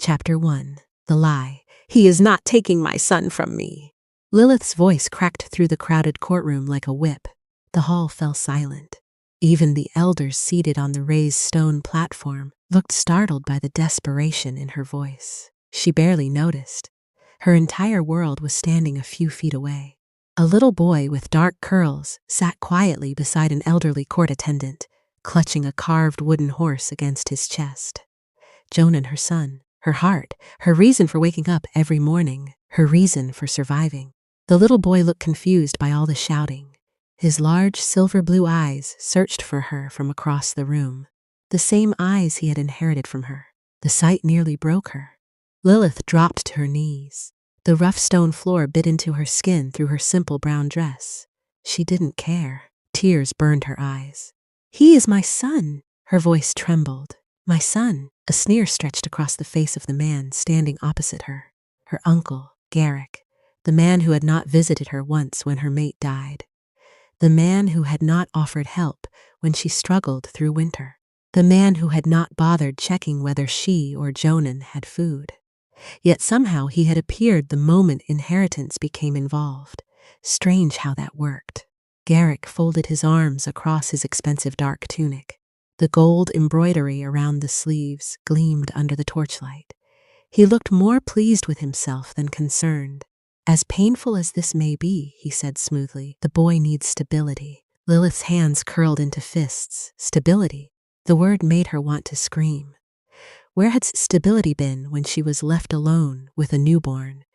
Chapter 1. The Lie. He is not taking my son from me. Lilith's voice cracked through the crowded courtroom like a whip. The hall fell silent. Even the elders seated on the raised stone platform looked startled by the desperation in her voice. She barely noticed. Her entire world was standing a few feet away. A little boy with dark curls sat quietly beside an elderly court attendant, clutching a carved wooden horse against his chest. Jonan, her son, her heart, her reason for waking up every morning, her reason for surviving. The little boy looked confused by all the shouting. His large silver blue eyes searched for her from across the room. The same eyes he had inherited from her. The sight nearly broke her. Lilith dropped to her knees. The rough stone floor bit into her skin through her simple brown dress. She didn't care. Tears burned her eyes. "He is my son," her voice trembled. "My son." A sneer stretched across the face of the man standing opposite her. Her uncle, Garrick, the man who had not visited her once when her mate died. The man who had not offered help when she struggled through winter. The man who had not bothered checking whether she or Jonan had food. Yet somehow he had appeared the moment inheritance became involved. Strange how that worked. Garrick folded his arms across his expensive dark tunic. The gold embroidery around the sleeves gleamed under the torchlight. He looked more pleased with himself than concerned. "As painful as this may be," he said smoothly, "the boy needs stability." Lilith's hands curled into fists. Stability. The word made her want to scream. Where had stability been when she was left alone with a newborn?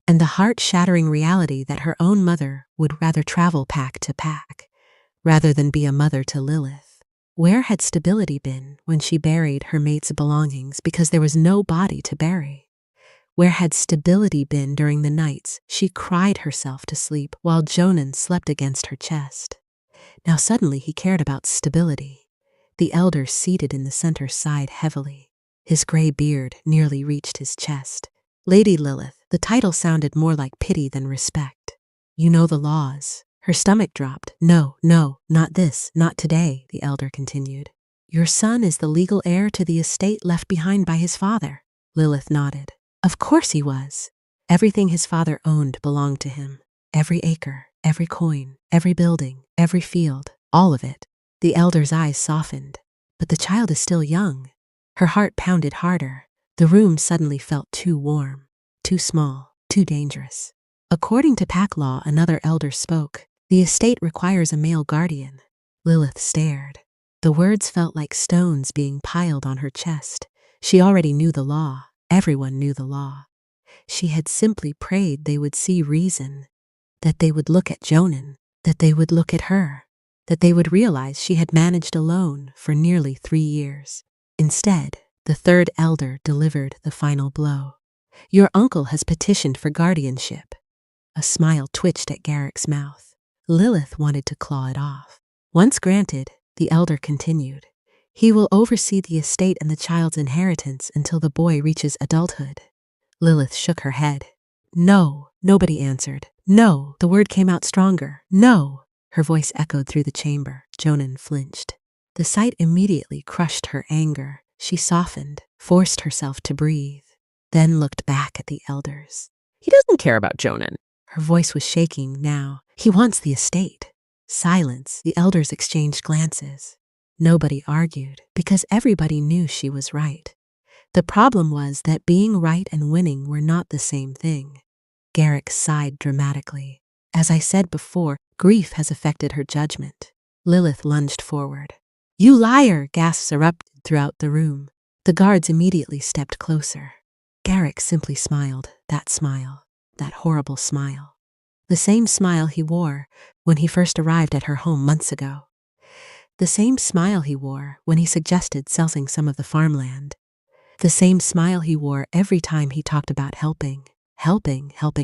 And the heart-shattering reality that her own mother would rather travel pack to pack, rather than be a mother to Lilith. Where had stability been when she buried her mate's belongings because there was no body to bury? Where had stability been during the nights she cried herself to sleep while Jonan slept against her chest? Now suddenly he cared about stability. The elder seated in the center sighed heavily. His gray beard nearly reached his chest. Lady Lilith, the title sounded more like pity than respect. "You know the laws." Her stomach dropped. No, not this, not today," the elder continued. "Your son is the legal heir to the estate left behind by his father." Lilith nodded. Of course he was. Everything his father owned belonged to him. Every acre, every coin, every building, every field, all of it. The elder's eyes softened. But the child is still young. Her heart pounded harder. The room suddenly felt too warm, too small, too dangerous. "According to pack law," another elder spoke, "the estate requires a male guardian." Lilith stared. The words felt like stones being piled on her chest. She already knew the law. Everyone knew the law. She had simply prayed they would see reason, that they would look at Jonan, that they would look at her, that they would realize she had managed alone for nearly 3 years. Instead, the third elder delivered the final blow. "Your uncle has petitioned for guardianship." A smile twitched at Garrick's mouth. Lilith wanted to claw it off. "Once granted," the elder continued, "he will oversee the estate and the child's inheritance until the boy reaches adulthood." Lilith shook her head. "No," nobody answered. "No," the word came out stronger. "No." Her voice echoed through the chamber. Jonan flinched. The sight immediately crushed her anger. She softened, forced herself to breathe, then looked back at the elders. "He doesn't care about Jonan." Her voice was shaking now. "He wants the estate." Silence. The elders exchanged glances. Nobody argued, because everybody knew she was right. The problem was that being right and winning were not the same thing. Garrick sighed dramatically. "As I said before, grief has affected her judgment." Lilith lunged forward. "You liar!" gasps erupted throughout the room. The guards immediately stepped closer. Garrick simply smiled. That smile. That horrible smile. The same smile he wore when he first arrived at her home months ago. The same smile he wore when he suggested selling some of the farmland. The same smile he wore every time he talked about helping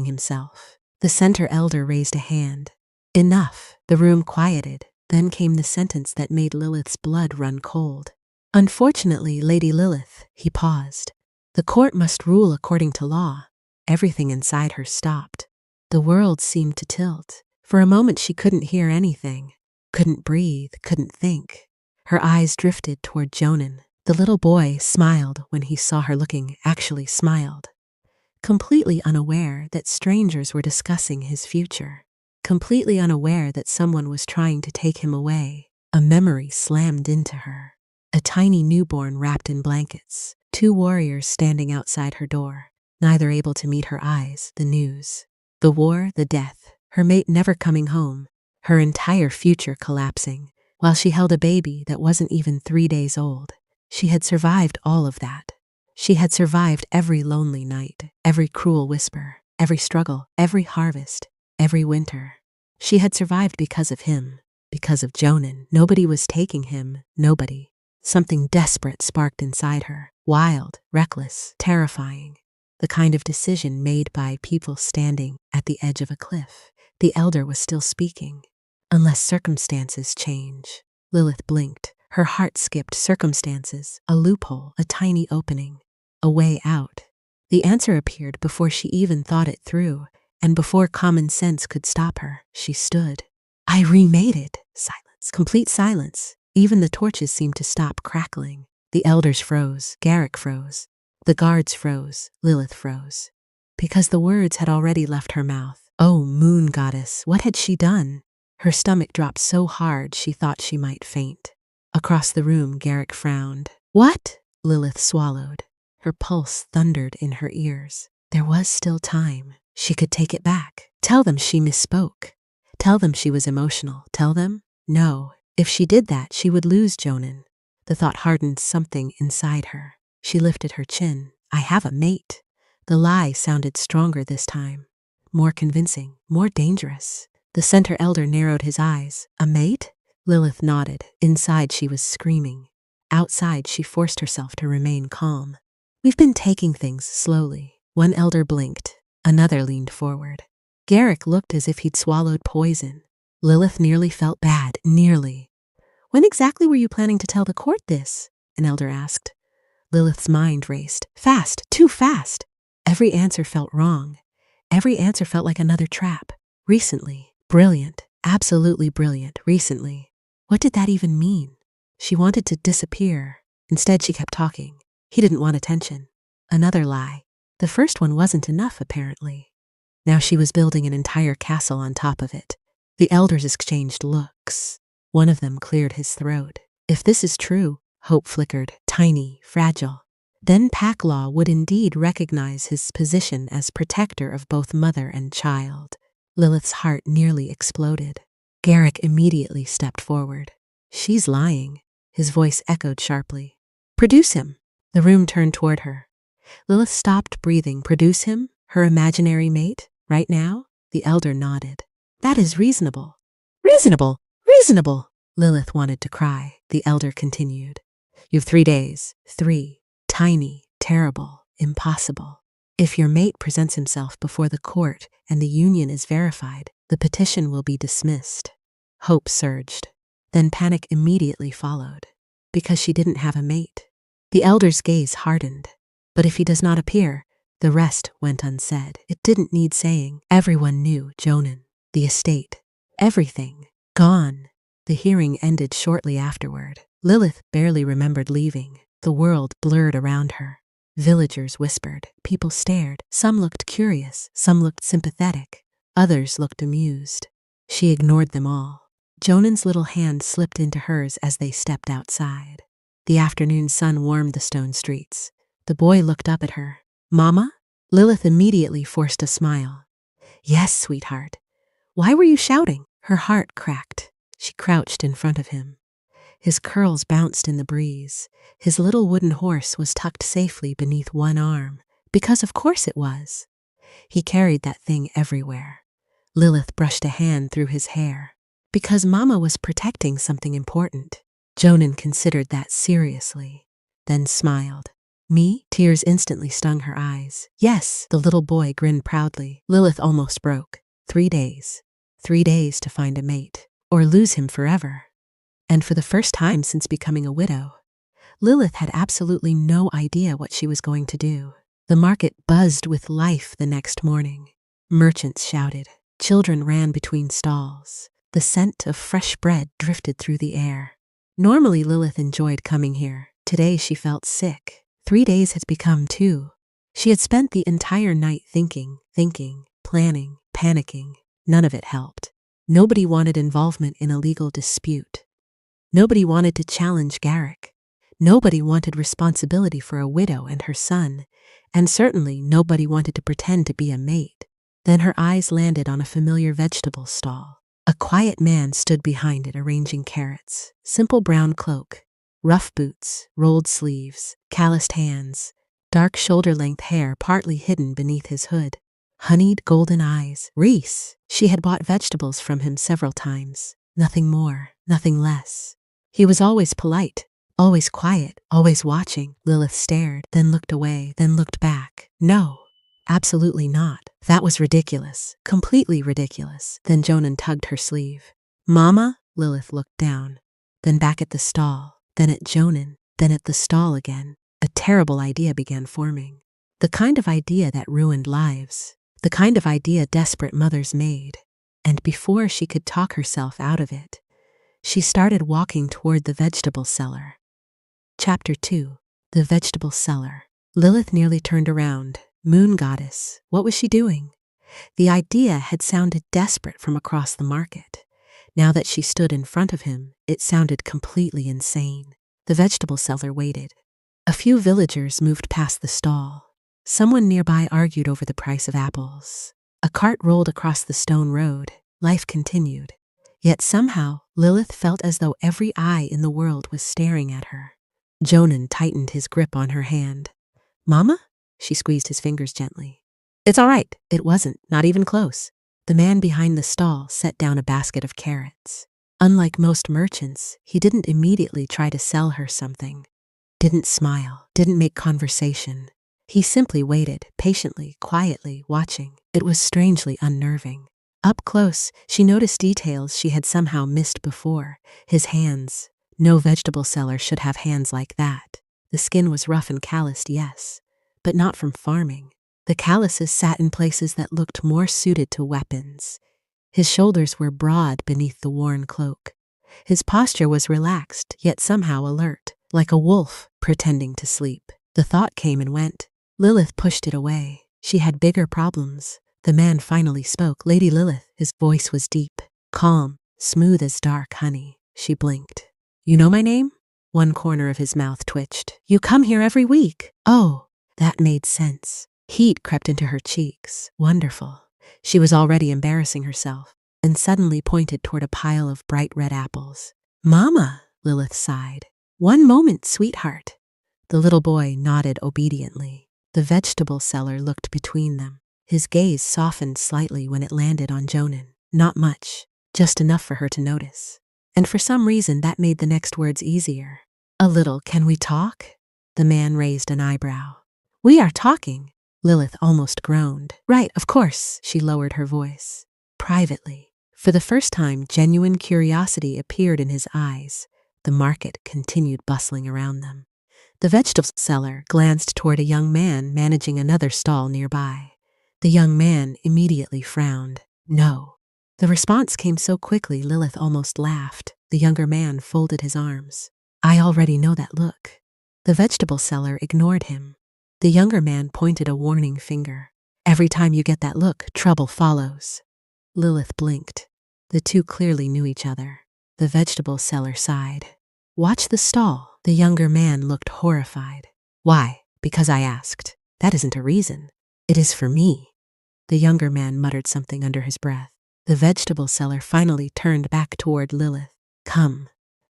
himself. The center elder raised a hand. "Enough." The room quieted. Then came the sentence that made Lilith's blood run cold. "Unfortunately, Lady Lilith," he paused, "the court must rule according to law." Everything inside her stopped. The world seemed to tilt. For a moment she couldn't hear anything, couldn't breathe, couldn't think. Her eyes drifted toward Jonan. The little boy smiled when he saw her looking, actually smiled, completely unaware that strangers were discussing his future, completely unaware that someone was trying to take him away. A memory slammed into her. A tiny newborn wrapped in blankets, 2 warriors standing outside her door, neither able to meet her eyes, the news. The war, the death, her mate never coming home, her entire future collapsing, while she held a baby that wasn't even 3 days old. She had survived all of that. She had survived every lonely night, every cruel whisper, every struggle, every harvest, every winter. She had survived because of him, because of Jonan. Nobody was taking him, nobody. Something desperate sparked inside her, wild, reckless, terrifying. The kind of decision made by people standing at the edge of a cliff. The elder was still speaking. Unless circumstances change. Lilith blinked. Her heart skipped. Circumstances, a loophole, a tiny opening, a way out. The answer appeared before she even thought it through, and before common sense could stop her. She stood. I remade it. Silence. Complete silence. Even the torches seemed to stop crackling. The elders froze. Garrick froze. The guards froze. Lilith froze. Because the words had already left her mouth. Oh, moon goddess, what had she done? Her stomach dropped so hard she thought she might faint. Across the room, Garrick frowned. What? Lilith swallowed. Her pulse thundered in her ears. There was still time. She could take it back. Tell them she misspoke. Tell them she was emotional. Tell them? No. If she did that, she would lose Jonan. The thought hardened something inside her. She lifted her chin. I have a mate. The lie sounded stronger this time. More convincing, more dangerous. The center elder narrowed his eyes. A mate? Lilith nodded. Inside she was screaming. Outside she forced herself to remain calm. We've been taking things slowly. One elder blinked. Another leaned forward. Garrick looked as if he'd swallowed poison. Lilith nearly felt bad. Nearly. When exactly were you planning to tell the court this? An elder asked. Lilith's mind raced. Fast. Too fast. Every answer felt wrong. Every answer felt like another trap. Recently. Brilliant. Absolutely brilliant. Recently. What did that even mean? She wanted to disappear. Instead, she kept talking. He didn't want attention. Another lie. The first one wasn't enough, apparently. Now she was building an entire castle on top of it. The elders exchanged looks. One of them cleared his throat. If this is true, hope flickered, tiny, fragile. Then Pack Law would indeed recognize his position as protector of both mother and child. Lilith's heart nearly exploded. Garrick immediately stepped forward. She's lying. His voice echoed sharply. Produce him. The room turned toward her. Lilith stopped breathing. Produce him? Her imaginary mate? Right now? The elder nodded. That is reasonable. Reasonable! Reasonable! Lilith wanted to cry. The elder continued. You've 3 days. 3. Tiny, terrible, impossible. If your mate presents himself before the court and the union is verified, the petition will be dismissed. Hope surged. Then panic immediately followed. Because she didn't have a mate. The elder's gaze hardened. But if he does not appear, the rest went unsaid. It didn't need saying. Everyone knew Jonan, the estate, everything, gone. The hearing ended shortly afterward. Lilith barely remembered leaving. The world blurred around her. Villagers whispered. People stared. Some looked curious. Some looked sympathetic. Others looked amused. She ignored them all. Jonan's little hand slipped into hers as they stepped outside. The afternoon sun warmed the stone streets. The boy looked up at her. Mama? Lilith immediately forced a smile. Yes, sweetheart. Why were you shouting? Her heart cracked. She crouched in front of him. His curls bounced in the breeze. His little wooden horse was tucked safely beneath one arm, because of course it was. He carried that thing everywhere. Lilith brushed a hand through his hair. Because Mama was protecting something important. Jonan considered that seriously, then smiled. Me? Tears instantly stung her eyes. Yes, the little boy grinned proudly. Lilith almost broke. 3 days. 3 days to find a mate, or lose him forever. And for the first time since becoming a widow, Lilith had absolutely no idea what she was going to do. The market buzzed with life the next morning. Merchants shouted. Children ran between stalls. The scent of fresh bread drifted through the air. Normally Lilith enjoyed coming here. Today she felt sick. 3 days had become 2. She had spent the entire night thinking, planning, panicking. None of it helped. Nobody wanted involvement in a legal dispute. Nobody wanted to challenge Garrick. Nobody wanted responsibility for a widow and her son, and certainly nobody wanted to pretend to be a maid. Then her eyes landed on a familiar vegetable stall. A quiet man stood behind it arranging carrots. Simple brown cloak, rough boots, rolled sleeves, calloused hands, dark shoulder-length hair partly hidden beneath his hood. Honeyed golden eyes. Reese! She had bought vegetables from him several times. Nothing more, nothing less. He was always polite, always quiet, always watching. Lilith stared, then looked away, then looked back. No, absolutely not. That was ridiculous, completely ridiculous. Then Jonan tugged her sleeve. Mama? Lilith looked down, then back at the stall, then at Jonan, then at the stall again. A terrible idea began forming. The kind of idea that ruined lives. The kind of idea desperate mothers made. And before she could talk herself out of it, she started walking toward the vegetable cellar. Chapter 2. The Vegetable Cellar. Lilith nearly turned around. Moon goddess, what was she doing? The idea had sounded desperate from across the market. Now that she stood in front of him, it sounded completely insane. The vegetable cellar waited. A few villagers moved past the stall. Someone nearby argued over the price of apples. A cart rolled across the stone road. Life continued. Yet somehow, Lilith felt as though every eye in the world was staring at her. Jonan tightened his grip on her hand. Mama? She squeezed his fingers gently. It's all right. It wasn't, not even close. The man behind the stall set down a basket of carrots. Unlike most merchants, he didn't immediately try to sell her something. Didn't smile, didn't make conversation. He simply waited, patiently, quietly, watching. It was strangely unnerving. Up close, she noticed details she had somehow missed before. His hands. No vegetable seller should have hands like that. The skin was rough and calloused, yes, but not from farming. The calluses sat in places that looked more suited to weapons. His shoulders were broad beneath the worn cloak. His posture was relaxed, yet somehow alert, like a wolf pretending to sleep. The thought came and went. Lilith pushed it away. She had bigger problems. The man finally spoke. Lady Lilith. His voice was deep, calm, smooth as dark honey. She blinked. You know my name? One corner of his mouth twitched. You come here every week. Oh, that made sense. Heat crept into her cheeks. Wonderful. She was already embarrassing herself, and suddenly pointed toward a pile of bright red apples. Mama, Lilith sighed. One moment, sweetheart. The little boy nodded obediently. The vegetable seller looked between them. His gaze softened slightly when it landed on Jonan. Not much, just enough for her to notice. And for some reason that made the next words easier. A little, can we talk? The man raised an eyebrow. We are talking. Lilith almost groaned. Right, of course, she lowered her voice. Privately. For the first time, genuine curiosity appeared in his eyes. The market continued bustling around them. The vegetable seller glanced toward a young man managing another stall nearby. The young man immediately frowned. No. The response came so quickly Lilith almost laughed. The younger man folded his arms. I already know that look. The vegetable seller ignored him. The younger man pointed a warning finger. Every time you get that look, trouble follows. Lilith blinked. The two clearly knew each other. The vegetable seller sighed. Watch the stall. The younger man looked horrified. Why? Because I asked. That isn't a reason. It is for me. The younger man muttered something under his breath. The vegetable seller finally turned back toward Lilith. Come.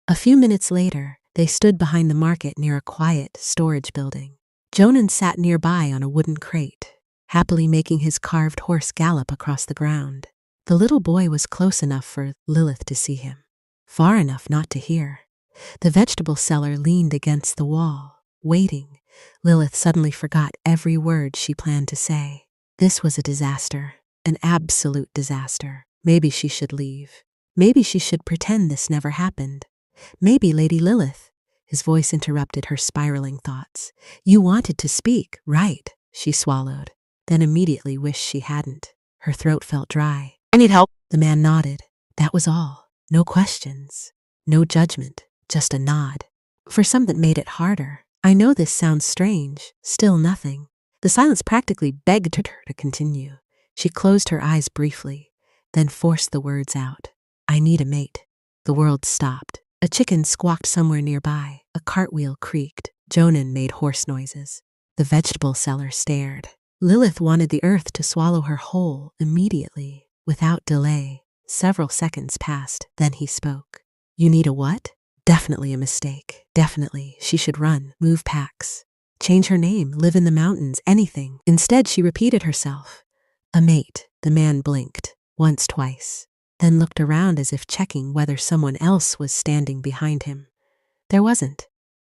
A few minutes later, they stood behind the market near a quiet storage building. Jonan sat nearby on a wooden crate, happily making his carved horse gallop across the ground. The little boy was close enough for Lilith to see him, far enough not to hear. The vegetable seller leaned against the wall, waiting. Lilith suddenly forgot every word she planned to say. This was a disaster, an absolute disaster. Maybe she should leave. Maybe she should pretend this never happened. Maybe Lady Lilith. His voice interrupted her spiraling thoughts. You wanted to speak, right? She swallowed, then immediately wished she hadn't. Her throat felt dry. I need help. The man nodded. That was all. No questions. No judgment. Just a nod. for some that made it harder. I know this sounds strange, still nothing. The silence practically begged her to continue. She closed her eyes briefly, then forced the words out. I need a mate. The world stopped. A chicken squawked somewhere nearby. A cartwheel creaked. Jonan made hoarse noises. The vegetable seller stared. Lilith wanted the earth to swallow her whole immediately, without delay. Several seconds passed, then he spoke. You need a what? Definitely a mistake. Definitely. She should run, move packs, change her name, live in the mountains, anything. Instead, she repeated herself. A mate. The man blinked, once, twice, then looked around as if checking whether someone else was standing behind him. There wasn't.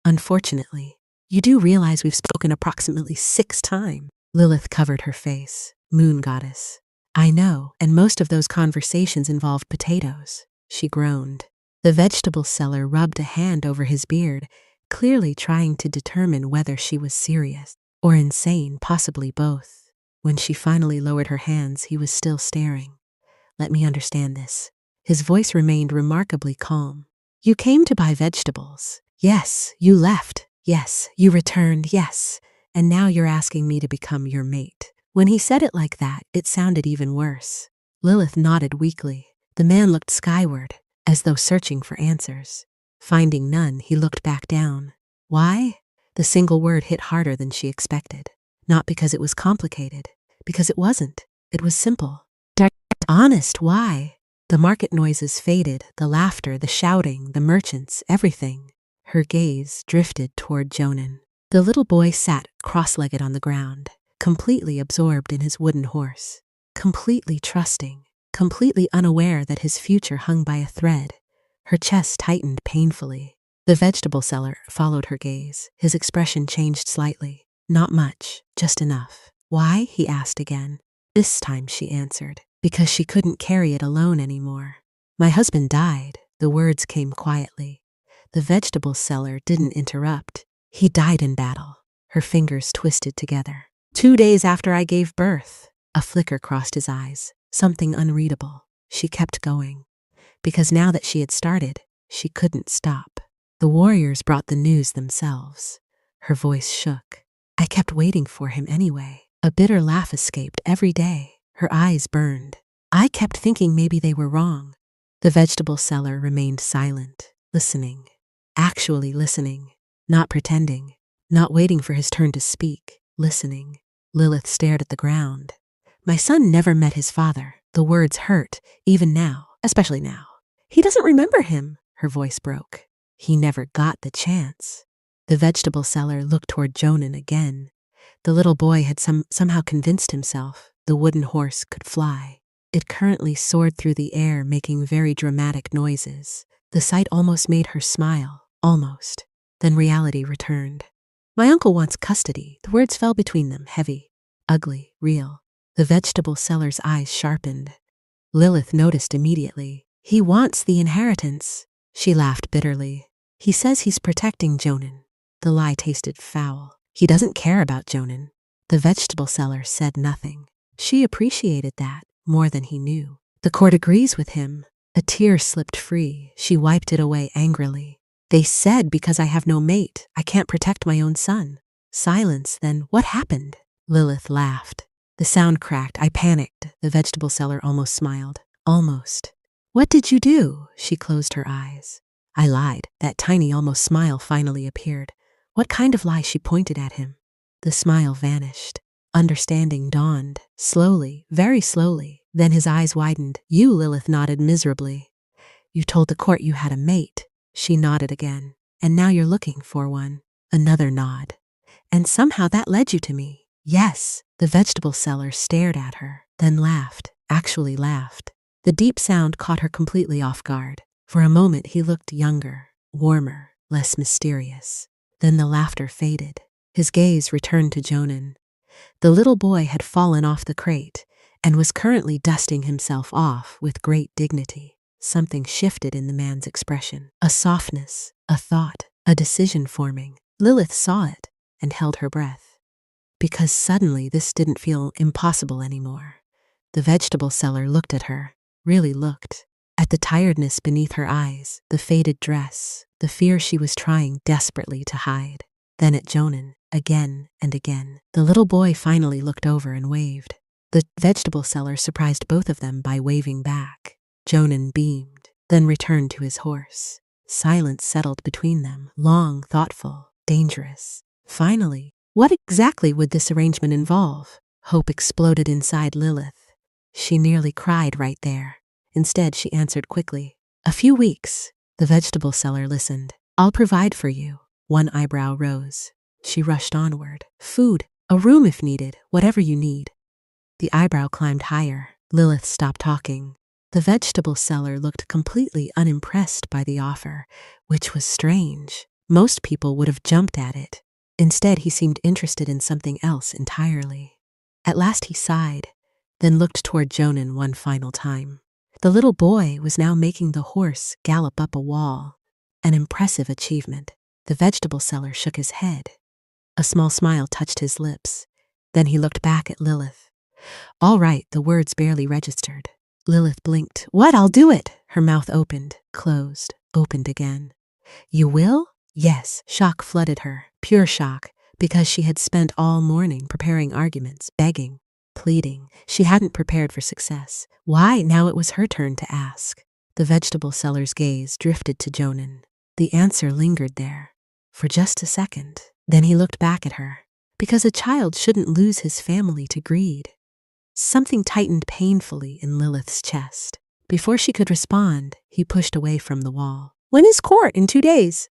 Unfortunately. You do realize we've spoken approximately 6 times. Lilith covered her face. Moon goddess. I know, and most of those conversations involved potatoes. She groaned. The vegetable seller rubbed a hand over his beard, clearly trying to determine whether she was serious or insane, possibly both. When she finally lowered her hands, he was still staring. Let me understand this. His voice remained remarkably calm. You came to buy vegetables. Yes. You left. Yes. You returned. Yes. And now you're asking me to become your mate. When he said it like that, it sounded even worse. Lilith nodded weakly. The man looked skyward, as though searching for answers. Finding none, he looked back down. Why? The single word hit harder than she expected. Not because it was complicated, because it wasn't. It was simple. Honest, why? The market noises faded, the laughter, the shouting, the merchants, everything. Her gaze drifted toward Jonan. The little boy sat cross-legged on the ground, completely absorbed in his wooden horse, completely trusting, completely unaware that his future hung by a thread. Her chest tightened painfully. The vegetable seller followed her gaze. His expression changed slightly. Not much, just enough. Why? He asked again. This time she answered. Because she couldn't carry it alone anymore. My husband died. The words came quietly. The vegetable seller didn't interrupt. He died in battle. Her fingers twisted together. 2 days after I gave birth. A flicker crossed his eyes. Something unreadable. She kept going. Because now that she had started, she couldn't stop. The warriors brought the news themselves. Her voice shook. I kept waiting for him anyway. A bitter laugh escaped every day. Her eyes burned. I kept thinking maybe they were wrong. The vegetable seller remained silent, listening. Actually listening. Not pretending. Not waiting for his turn to speak. Listening. Lilith stared at the ground. My son never met his father. The words hurt, even now, especially now. He doesn't remember him. Her voice broke. He never got the chance. The vegetable seller looked toward Jonan again. The little boy had somehow convinced himself the wooden horse could fly. It currently soared through the air, making very dramatic noises. The sight almost made her smile. Almost. Then reality returned. My uncle wants custody. The words fell between them, heavy, ugly, real. The vegetable seller's eyes sharpened. Lilith noticed immediately. He wants the inheritance. She laughed bitterly. He says he's protecting Jonan. The lie tasted foul. He doesn't care about Jonan. The vegetable seller said nothing. She appreciated that more than he knew. The court agrees with him. A tear slipped free. She wiped it away angrily. They said because I have no mate, I can't protect my own son. Silence, then what happened? Lilith laughed. The sound cracked. I panicked. The vegetable seller almost smiled. Almost. What did you do? She closed her eyes. I lied. That tiny almost smile finally appeared. What kind of lie? She pointed at him. The smile vanished. Understanding dawned. Slowly, very slowly. Then his eyes widened. You, Lilith nodded miserably. You told the court you had a mate. She nodded again. And now you're looking for one. Another nod. And somehow that led you to me. Yes. The vegetable seller stared at her, then laughed. Actually laughed. The deep sound caught her completely off guard. For a moment he looked younger, warmer, less mysterious. Then the laughter faded. His gaze returned to Jonan. The little boy had fallen off the crate and was currently dusting himself off with great dignity. Something shifted in the man's expression. A softness, a thought, a decision forming. Lilith saw it and held her breath. Because suddenly this didn't feel impossible anymore. The vegetable seller looked at her, really looked. At the tiredness beneath her eyes, the faded dress, the fear she was trying desperately to hide. Then at Jonan, again and again. The little boy finally looked over and waved. The vegetable seller surprised both of them by waving back. Jonan beamed, then returned to his horse. Silence settled between them, long, thoughtful, dangerous. Finally, what exactly would this arrangement involve? Hope exploded inside Lilith. She nearly cried right there. Instead, she answered quickly. A few weeks. The vegetable seller listened. I'll provide for you. One eyebrow rose. She rushed onward. Food, a room if needed, whatever you need. The eyebrow climbed higher. Lilith stopped talking. The vegetable seller looked completely unimpressed by the offer, which was strange. Most people would have jumped at it. Instead, he seemed interested in something else entirely. At last he sighed, then looked toward Jonan one final time. The little boy was now making the horse gallop up a wall, an impressive achievement. The vegetable seller shook his head. A small smile touched his lips. Then he looked back at Lilith. All right, the words barely registered. Lilith blinked. What? I'll do it. Her mouth opened, closed, opened again. You will? Yes. Shock flooded her. Pure shock, because she had spent all morning preparing arguments, begging, pleading. She hadn't prepared for success. Why? Now it was her turn to ask. The vegetable seller's gaze drifted to Jonan. The answer lingered there for just a second. Then he looked back at her. Because a child shouldn't lose his family to greed. Something tightened painfully in Lilith's chest. Before she could respond, he pushed away from the wall. When is court? In 2 days.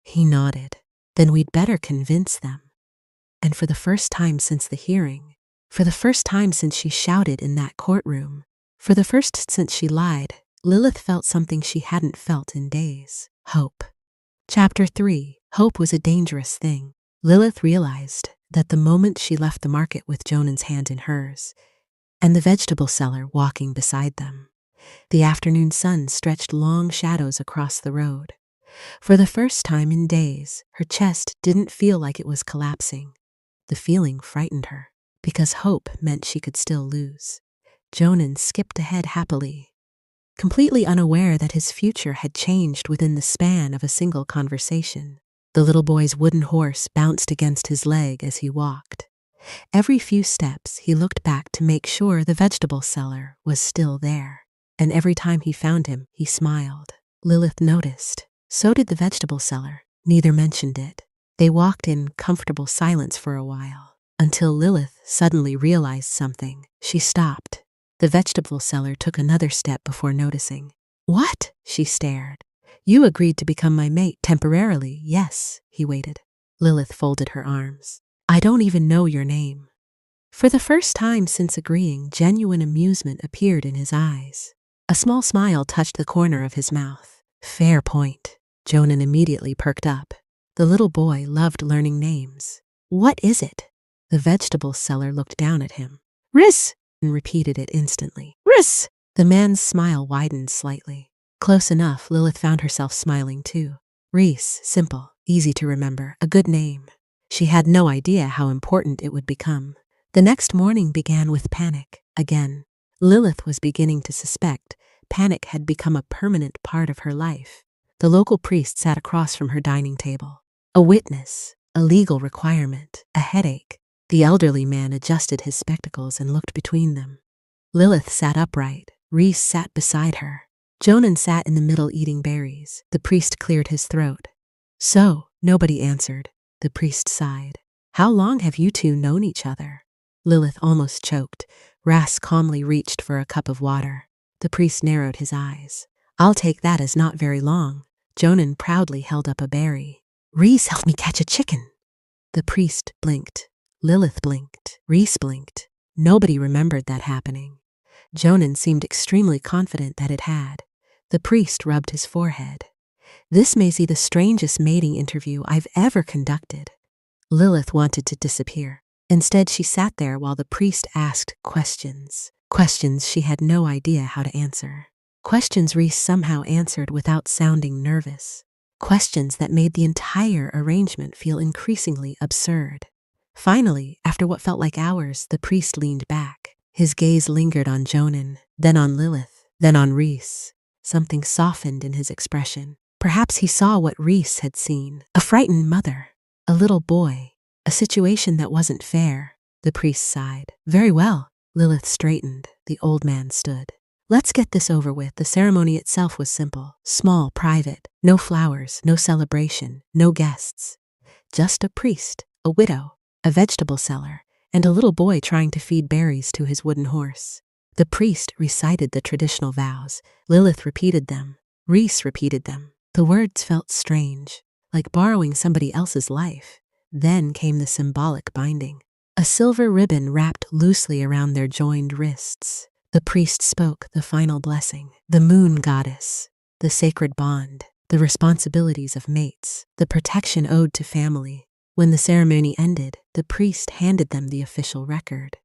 He nodded. Then we'd better convince them. And for the first time since the hearing, for the first time since she shouted in that courtroom, for the first since she lied, Lilith felt something she hadn't felt in days. Hope. Chapter 3. Hope was a dangerous thing. Lilith realized that the moment she left the market with Jonan's hand in hers, and the vegetable seller walking beside them, the afternoon sun stretched long shadows across the road. For the first time in days, her chest didn't feel like it was collapsing. The feeling frightened her, because hope meant she could still lose. Jonan skipped ahead happily, completely unaware that his future had changed within the span of a single conversation. The little boy's wooden horse bounced against his leg as he walked. Every few steps, he looked back to make sure the vegetable seller was still there. And every time he found him, he smiled. Lilith noticed. So did the vegetable seller. Neither mentioned it. They walked in comfortable silence for a while, until Lilith suddenly realized something. She stopped. The vegetable seller took another step before noticing. What? She stared. You agreed to become my mate temporarily, yes, he waited. Lilith folded her arms. I don't even know your name. For the first time since agreeing, genuine amusement appeared in his eyes. A small smile touched the corner of his mouth. Fair point. Jonan immediately perked up. The little boy loved learning names. What is it? The vegetable seller looked down at him. Riss! And repeated it instantly. Riss! The man's smile widened slightly. Close enough, Lilith found herself smiling too. Reese, simple, easy to remember, a good name. She had no idea how important it would become. The next morning began with panic. Again, Lilith was beginning to suspect panic had become a permanent part of her life. The local priest sat across from her dining table. A witness, a legal requirement, a headache. The elderly man adjusted his spectacles and looked between them. Lilith sat upright. Reese sat beside her. Jonan sat in the middle eating berries. The priest cleared his throat. So, nobody answered. The priest sighed. How long have you two known each other? Lilith almost choked. Ras calmly reached for a cup of water. The priest narrowed his eyes. I'll take that as not very long. Jonan proudly held up a berry. Reese helped me catch a chicken. The priest blinked. Lilith blinked. Reese blinked. Nobody remembered that happening. Jonan seemed extremely confident that it had. The priest rubbed his forehead. This may be the strangest mating interview I've ever conducted. Lilith wanted to disappear. Instead, she sat there while the priest asked questions. Questions she had no idea how to answer. Questions Reese somehow answered without sounding nervous. Questions that made the entire arrangement feel increasingly absurd. Finally, after what felt like hours, the priest leaned back. His gaze lingered on Jonan, then on Lilith, then on Reese. Something softened in his expression. Perhaps he saw what Reese had seen. A frightened mother. A little boy. A situation that wasn't fair. The priest sighed. Very well. Lilith straightened. The old man stood. Let's get this over with. The ceremony itself was simple, small, private. No flowers, no celebration, no guests. Just a priest, a widow, a vegetable seller, and a little boy trying to feed berries to his wooden horse. The priest recited the traditional vows. Lilith repeated them. Reese repeated them. The words felt strange, like borrowing somebody else's life. Then came the symbolic binding. A silver ribbon wrapped loosely around their joined wrists. The priest spoke the final blessing. The moon goddess, the sacred bond, the responsibilities of mates, the protection owed to family. When the ceremony ended, the priest handed them the official record.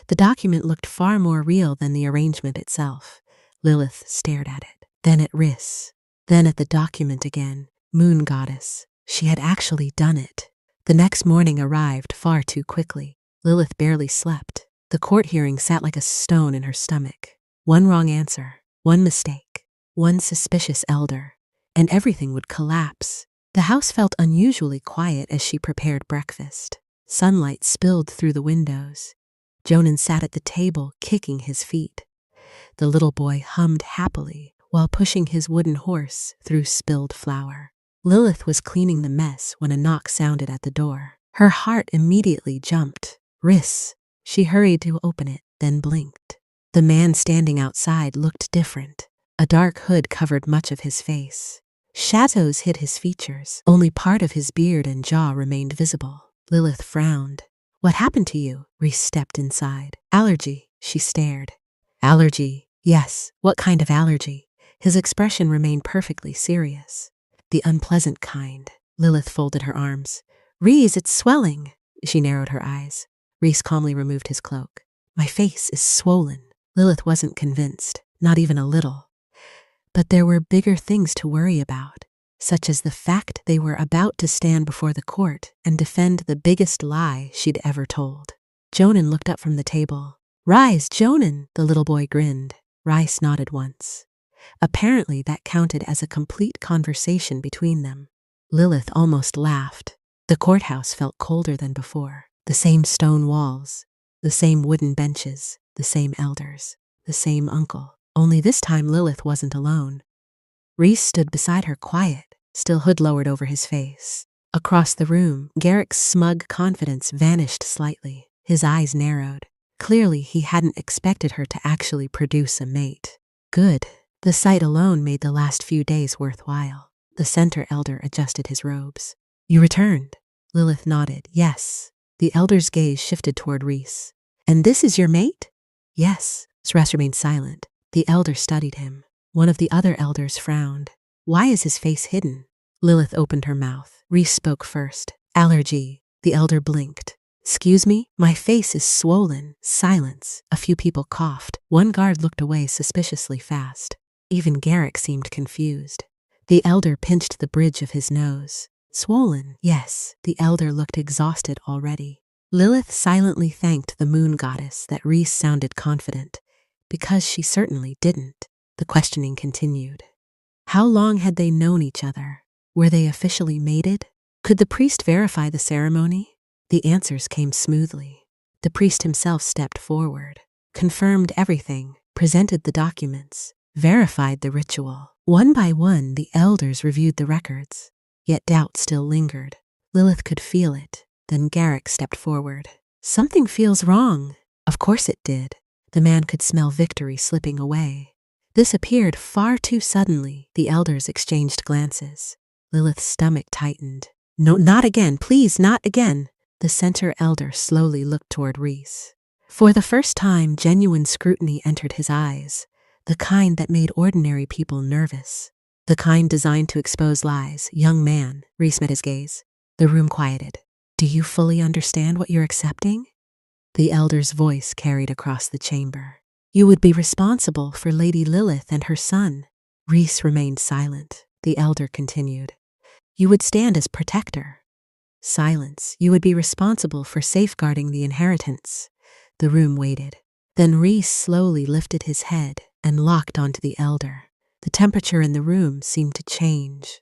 The document looked far more real than the arrangement itself. Lilith stared at it, then at Riss, then at the document again. Moon goddess. She had actually done it. The next morning arrived far too quickly. Lilith barely slept. The court hearing sat like a stone in her stomach. One wrong answer, one mistake, one suspicious elder, and everything would collapse. The house felt unusually quiet as she prepared breakfast. Sunlight spilled through the windows. Jonan sat at the table, kicking his feet. The little boy hummed happily while pushing his wooden horse through spilled flour. Lilith was cleaning the mess when a knock sounded at the door. Her heart immediately jumped. Riss. She hurried to open it, then blinked. The man standing outside looked different. A dark hood covered much of his face. Shadows hid his features. Only part of his beard and jaw remained visible. Lilith frowned. What happened to you? Reese stepped inside. Allergy. She stared. Allergy. Yes. What kind of allergy? His expression remained perfectly serious. The unpleasant kind. Lilith folded her arms. Reese, it's swelling. She narrowed her eyes. Reese calmly removed his cloak. My face is swollen. Lilith wasn't convinced, not even a little. But there were bigger things to worry about, such as the fact they were about to stand before the court and defend the biggest lie she'd ever told. Jonan looked up from the table. Rise, Jonan, the little boy grinned. Rice nodded once. Apparently that counted as a complete conversation between them. Lilith almost laughed. The courthouse felt colder than before. The same stone walls, the same wooden benches, the same elders, the same uncle. Only this time Lilith wasn't alone. Reese stood beside her quiet, still hood lowered over his face. Across the room, Garrick's smug confidence vanished slightly. His eyes narrowed. Clearly he hadn't expected her to actually produce a mate. Good. The sight alone made the last few days worthwhile. The center elder adjusted his robes. You returned? Lilith nodded. Yes. The elder's gaze shifted toward Reese. And this is your mate? Yes. Reese remained silent. The elder studied him. One of the other elders frowned. Why is his face hidden? Lilith opened her mouth. Reese spoke first. Allergy. The elder blinked. Excuse me? My face is swollen. Silence. A few people coughed. One guard looked away suspiciously fast. Even Garrick seemed confused. The elder pinched the bridge of his nose. Swollen, yes. The elder looked exhausted already. Lilith silently thanked the moon goddess that Reese sounded confident, because she certainly didn't. The questioning continued. How long had they known each other? Were they officially mated? Could the priest verify the ceremony? The answers came smoothly. The priest himself stepped forward, confirmed everything, presented the documents, verified the ritual. One by one, the elders reviewed the records. Yet doubt still lingered. Lilith could feel it. Then Garrick stepped forward. Something feels wrong. Of course it did. The man could smell victory slipping away. This appeared far too suddenly. The elders exchanged glances. Lilith's stomach tightened. No, not again. Please, not again. The center elder slowly looked toward Reese. For the first time, genuine scrutiny entered his eyes, the kind that made ordinary people nervous. The kind designed to expose lies. Young man, Reese met his gaze. The room quieted. Do you fully understand what you're accepting? The elder's voice carried across the chamber. You would be responsible for Lady Lilith and her son. Reese remained silent. The elder continued. You would stand as protector. Silence. You would be responsible for safeguarding the inheritance. The room waited. Then Reese slowly lifted his head and locked onto the elder. The temperature in the room seemed to change.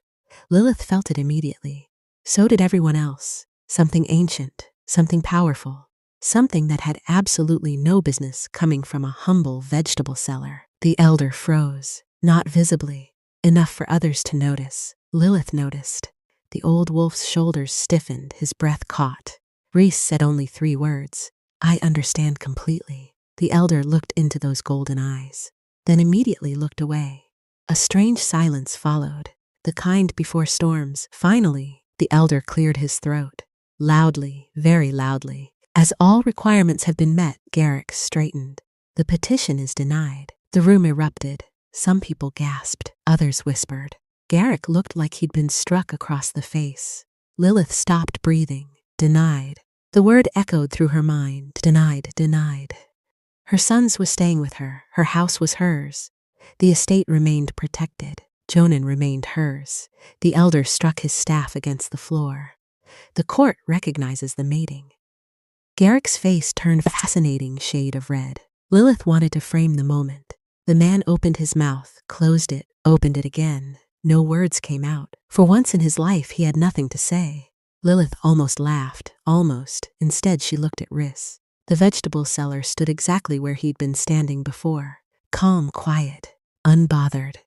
Lilith felt it immediately. So did everyone else. Something ancient, something powerful, something that had absolutely no business coming from a humble vegetable seller. The elder froze, not visibly, enough for others to notice. Lilith noticed. The old wolf's shoulders stiffened, his breath caught. Reese said only 3 words. "I understand completely." The elder looked into those golden eyes, then immediately looked away. A strange silence followed, the kind before storms. Finally, the elder cleared his throat. Loudly, very loudly. "As all requirements have been met," Garrick straightened. "The petition is denied." The room erupted. Some people gasped, others whispered. Garrick looked like he'd been struck across the face. Lilith stopped breathing. Denied. The word echoed through her mind. Denied, denied. Her sons was staying with her. Her house was hers. The estate remained protected. Jonan remained hers. The elder struck his staff against the floor. The court recognizes the mating. Garrick's face turned a fascinating shade of red. Lilith wanted to frame the moment. The man opened his mouth, closed it, opened it again. No words came out. For once in his life, he had nothing to say. Lilith almost laughed, almost. Instead, she looked at Riss. The vegetable seller stood exactly where he'd been standing before. Calm, quiet, unbothered.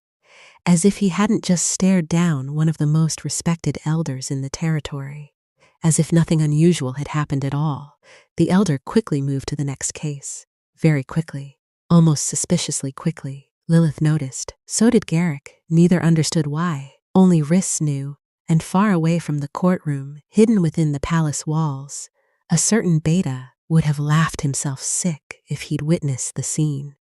As if he hadn't just stared down one of the most respected elders in the territory. As if nothing unusual had happened at all. The elder quickly moved to the next case. Very quickly. Almost suspiciously quickly. Lilith noticed. So did Garrick. Neither understood why. Only Riss knew. And far away from the courtroom, hidden within the palace walls, a certain beta would have laughed himself sick if he'd witnessed the scene.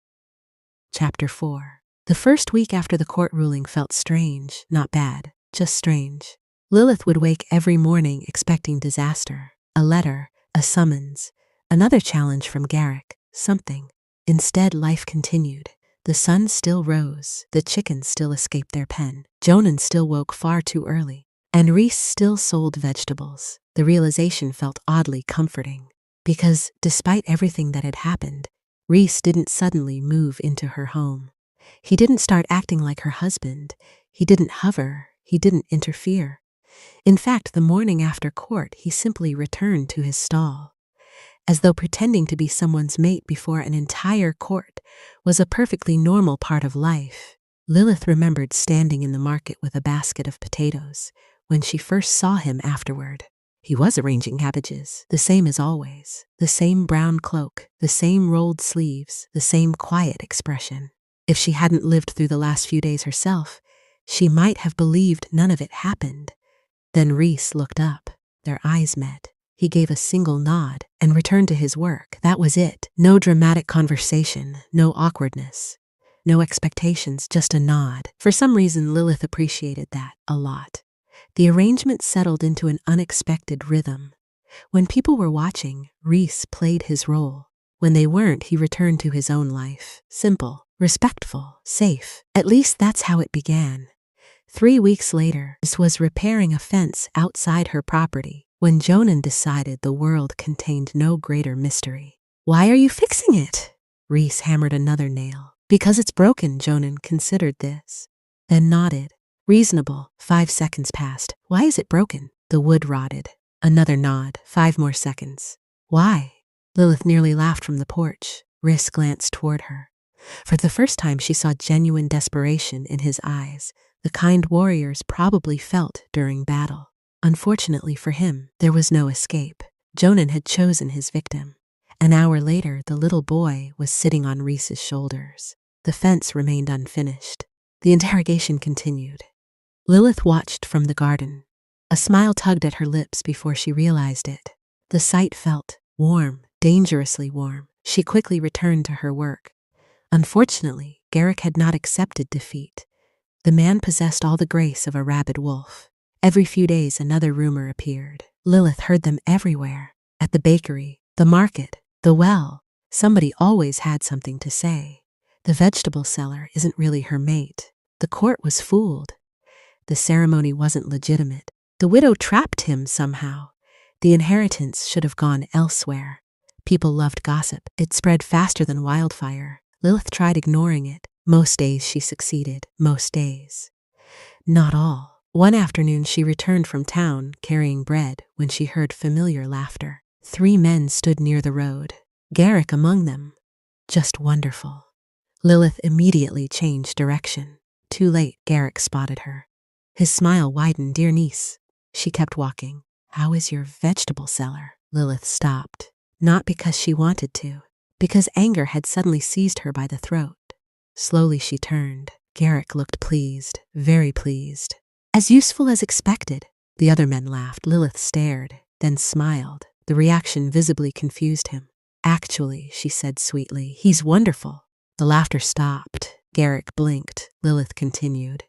Chapter 4. The first week after the court ruling felt strange, not bad, just strange. Lilith would wake every morning expecting disaster. A letter, a summons, another challenge from Garrick, something. Instead, life continued. The sun still rose, the chickens still escaped their pen, Jonan still woke far too early, and Reese still sold vegetables. The realization felt oddly comforting, because despite everything that had happened, Reese didn't suddenly move into her home. He didn't start acting like her husband. He didn't hover. He didn't interfere. In fact, the morning after court, he simply returned to his stall, as though pretending to be someone's mate before an entire court was a perfectly normal part of life. Lilith remembered standing in the market with a basket of potatoes when she first saw him afterward. He was arranging cabbages, the same as always, the same brown cloak, the same rolled sleeves, the same quiet expression. If she hadn't lived through the last few days herself, she might have believed none of it happened. Then Reese looked up. Their eyes met. He gave a single nod and returned to his work. That was it. No dramatic conversation, no awkwardness, no expectations, just a nod. For some reason, Lilith appreciated that a lot. The arrangement settled into an unexpected rhythm. When people were watching, Reese played his role. When they weren't, he returned to his own life. Simple, respectful, safe. At least that's how it began. 3 weeks later, Reese was repairing a fence outside her property when Jonan decided the world contained no greater mystery. "Why are you fixing it?" Reese hammered another nail. "Because it's broken," Jonan considered this, then nodded. "Reasonable." 5 seconds passed. "Why is it broken?" "The wood rotted." Another nod. 5 more seconds. "Why?" Lilith nearly laughed from the porch. Reese glanced toward her. For the first time, she saw genuine desperation in his eyes, the kind warriors probably felt during battle. Unfortunately for him, there was no escape. Jonan had chosen his victim. An hour later, the little boy was sitting on Reese's shoulders. The fence remained unfinished. The interrogation continued. Lilith watched from the garden. A smile tugged at her lips before she realized it. The sight felt warm, dangerously warm. She quickly returned to her work. Unfortunately, Garrick had not accepted defeat. The man possessed all the grace of a rabid wolf. Every few days, another rumor appeared. Lilith heard them everywhere. At the bakery, the market, the well. Somebody always had something to say. The vegetable seller isn't really her mate. The court was fooled. The ceremony wasn't legitimate. The widow trapped him somehow. The inheritance should have gone elsewhere. People loved gossip. It spread faster than wildfire. Lilith tried ignoring it. Most days she succeeded. Most days. Not all. One afternoon she returned from town carrying bread when she heard familiar laughter. 3 men stood near the road, Garrick among them. Just wonderful. Lilith immediately changed direction. Too late, Garrick spotted her. His smile widened. "Dear niece." She kept walking. "How is your vegetable cellar?" Lilith stopped, not because she wanted to, because anger had suddenly seized her by the throat. Slowly she turned. Garrick looked pleased, very pleased. "As useful as expected." The other men laughed. Lilith stared, then smiled. The reaction visibly confused him. "Actually," she said sweetly, "he's wonderful." The laughter stopped. Garrick blinked. Lilith continued.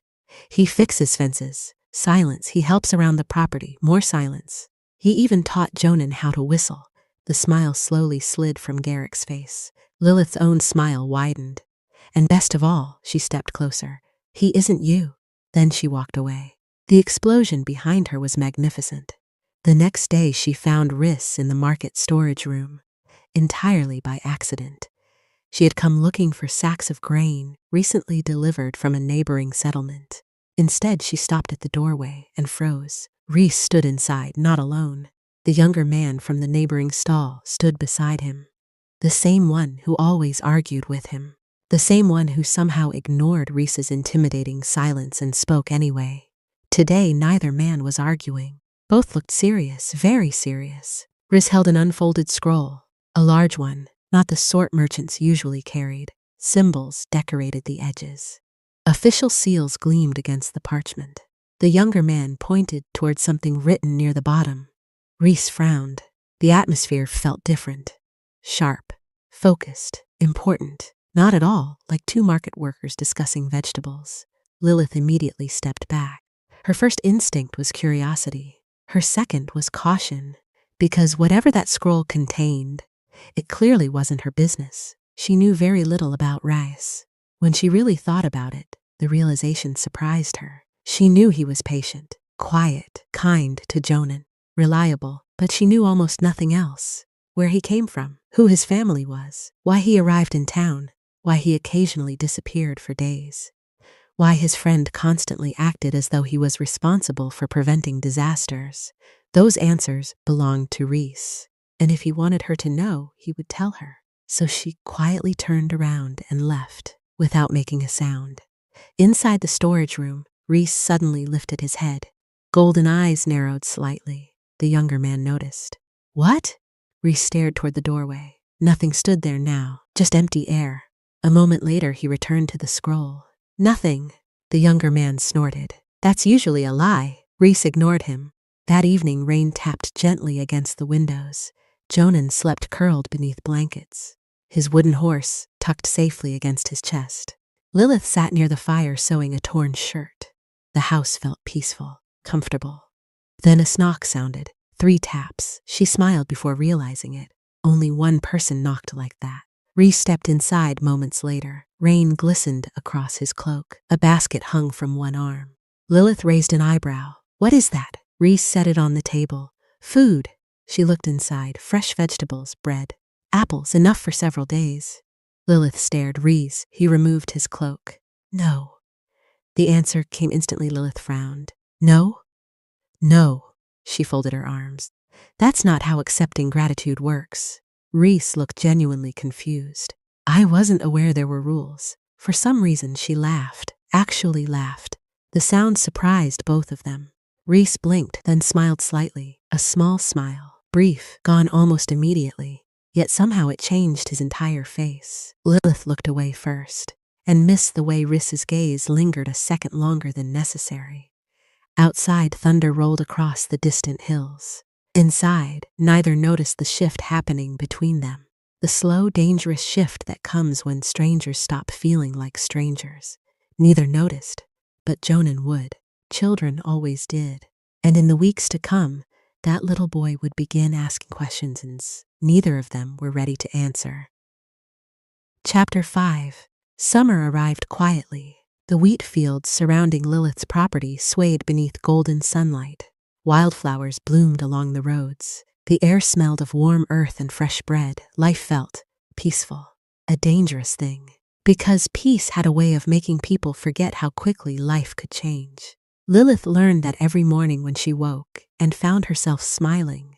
"He fixes fences." Silence. "He helps around the property." More silence. "He even taught Jonan how to whistle." The smile slowly slid from Garrick's face. Lilith's own smile widened. "And best of all," she stepped closer, "he isn't you." Then she walked away. The explosion behind her was magnificent. The next day she found Riss in the market storage room, entirely by accident. She had come looking for sacks of grain, recently delivered from a neighboring settlement. Instead, she stopped at the doorway and froze. Reese stood inside, not alone. The younger man from the neighboring stall stood beside him. The same one who always argued with him. The same one who somehow ignored Reese's intimidating silence and spoke anyway. Today, neither man was arguing. Both looked serious, very serious. Reese held an unfolded scroll, a large one, not the sort merchants usually carried. Symbols decorated the edges. Official seals gleamed against the parchment. The younger man pointed toward something written near the bottom. Reese frowned. The atmosphere felt different. Sharp, focused, important. Not at all like 2 market workers discussing vegetables. Lilith immediately stepped back. Her first instinct was curiosity. Her second was caution, because whatever that scroll contained, it clearly wasn't her business. She knew very little about rice. When she really thought about it, the realization surprised her. She knew he was patient, quiet, kind to Jonan, reliable, but she knew almost nothing else. Where he came from, who his family was, why he arrived in town, why he occasionally disappeared for days, why his friend constantly acted as though he was responsible for preventing disasters. Those answers belonged to Reese, and if he wanted her to know, he would tell her. So she quietly turned around and left, without making a sound. Inside the storage room, Reese suddenly lifted his head. Golden eyes narrowed slightly. The younger man noticed. "What?" Reese stared toward the doorway. Nothing stood there now, just empty air. A moment later, he returned to the scroll. "Nothing." The younger man snorted. "That's usually a lie." Reese ignored him. That evening, rain tapped gently against the windows. Jonan slept curled beneath blankets, his wooden horse tucked safely against his chest. Lilith sat near the fire sewing a torn shirt. The house felt peaceful, comfortable. Then a knock sounded. 3 taps. She smiled before realizing it. Only one person knocked like that. Reese stepped inside moments later. Rain glistened across his cloak. A basket hung from one arm. Lilith raised an eyebrow. "What is that?" Reese set it on the table. "Food." She looked inside. Fresh vegetables, bread, apples, enough for several days. Lilith stared. "Reese." He removed his cloak. "No." The answer came instantly. Lilith frowned. "No? No." She folded her arms. "That's not how accepting gratitude works." Reese looked genuinely confused. "I wasn't aware there were rules." For some reason, she laughed, actually laughed. The sound surprised both of them. Reese blinked, then smiled slightly, a small smile, brief, gone almost immediately. Yet somehow it changed his entire face. Lilith looked away first, and missed the way Reese's gaze lingered a second longer than necessary. Outside, thunder rolled across the distant hills. Inside, neither noticed the shift happening between them. The slow, dangerous shift that comes when strangers stop feeling like strangers. Neither noticed, but Jonan would. Children always did. And in the weeks to come, that little boy would begin asking questions and neither of them were ready to answer. Chapter 5. Summer arrived quietly. The wheat fields surrounding Lilith's property swayed beneath golden sunlight. Wildflowers bloomed along the roads. The air smelled of warm earth and fresh bread. Life felt peaceful. A dangerous thing, because peace had a way of making people forget how quickly life could change. Lilith learned that every morning when she woke and found herself smiling,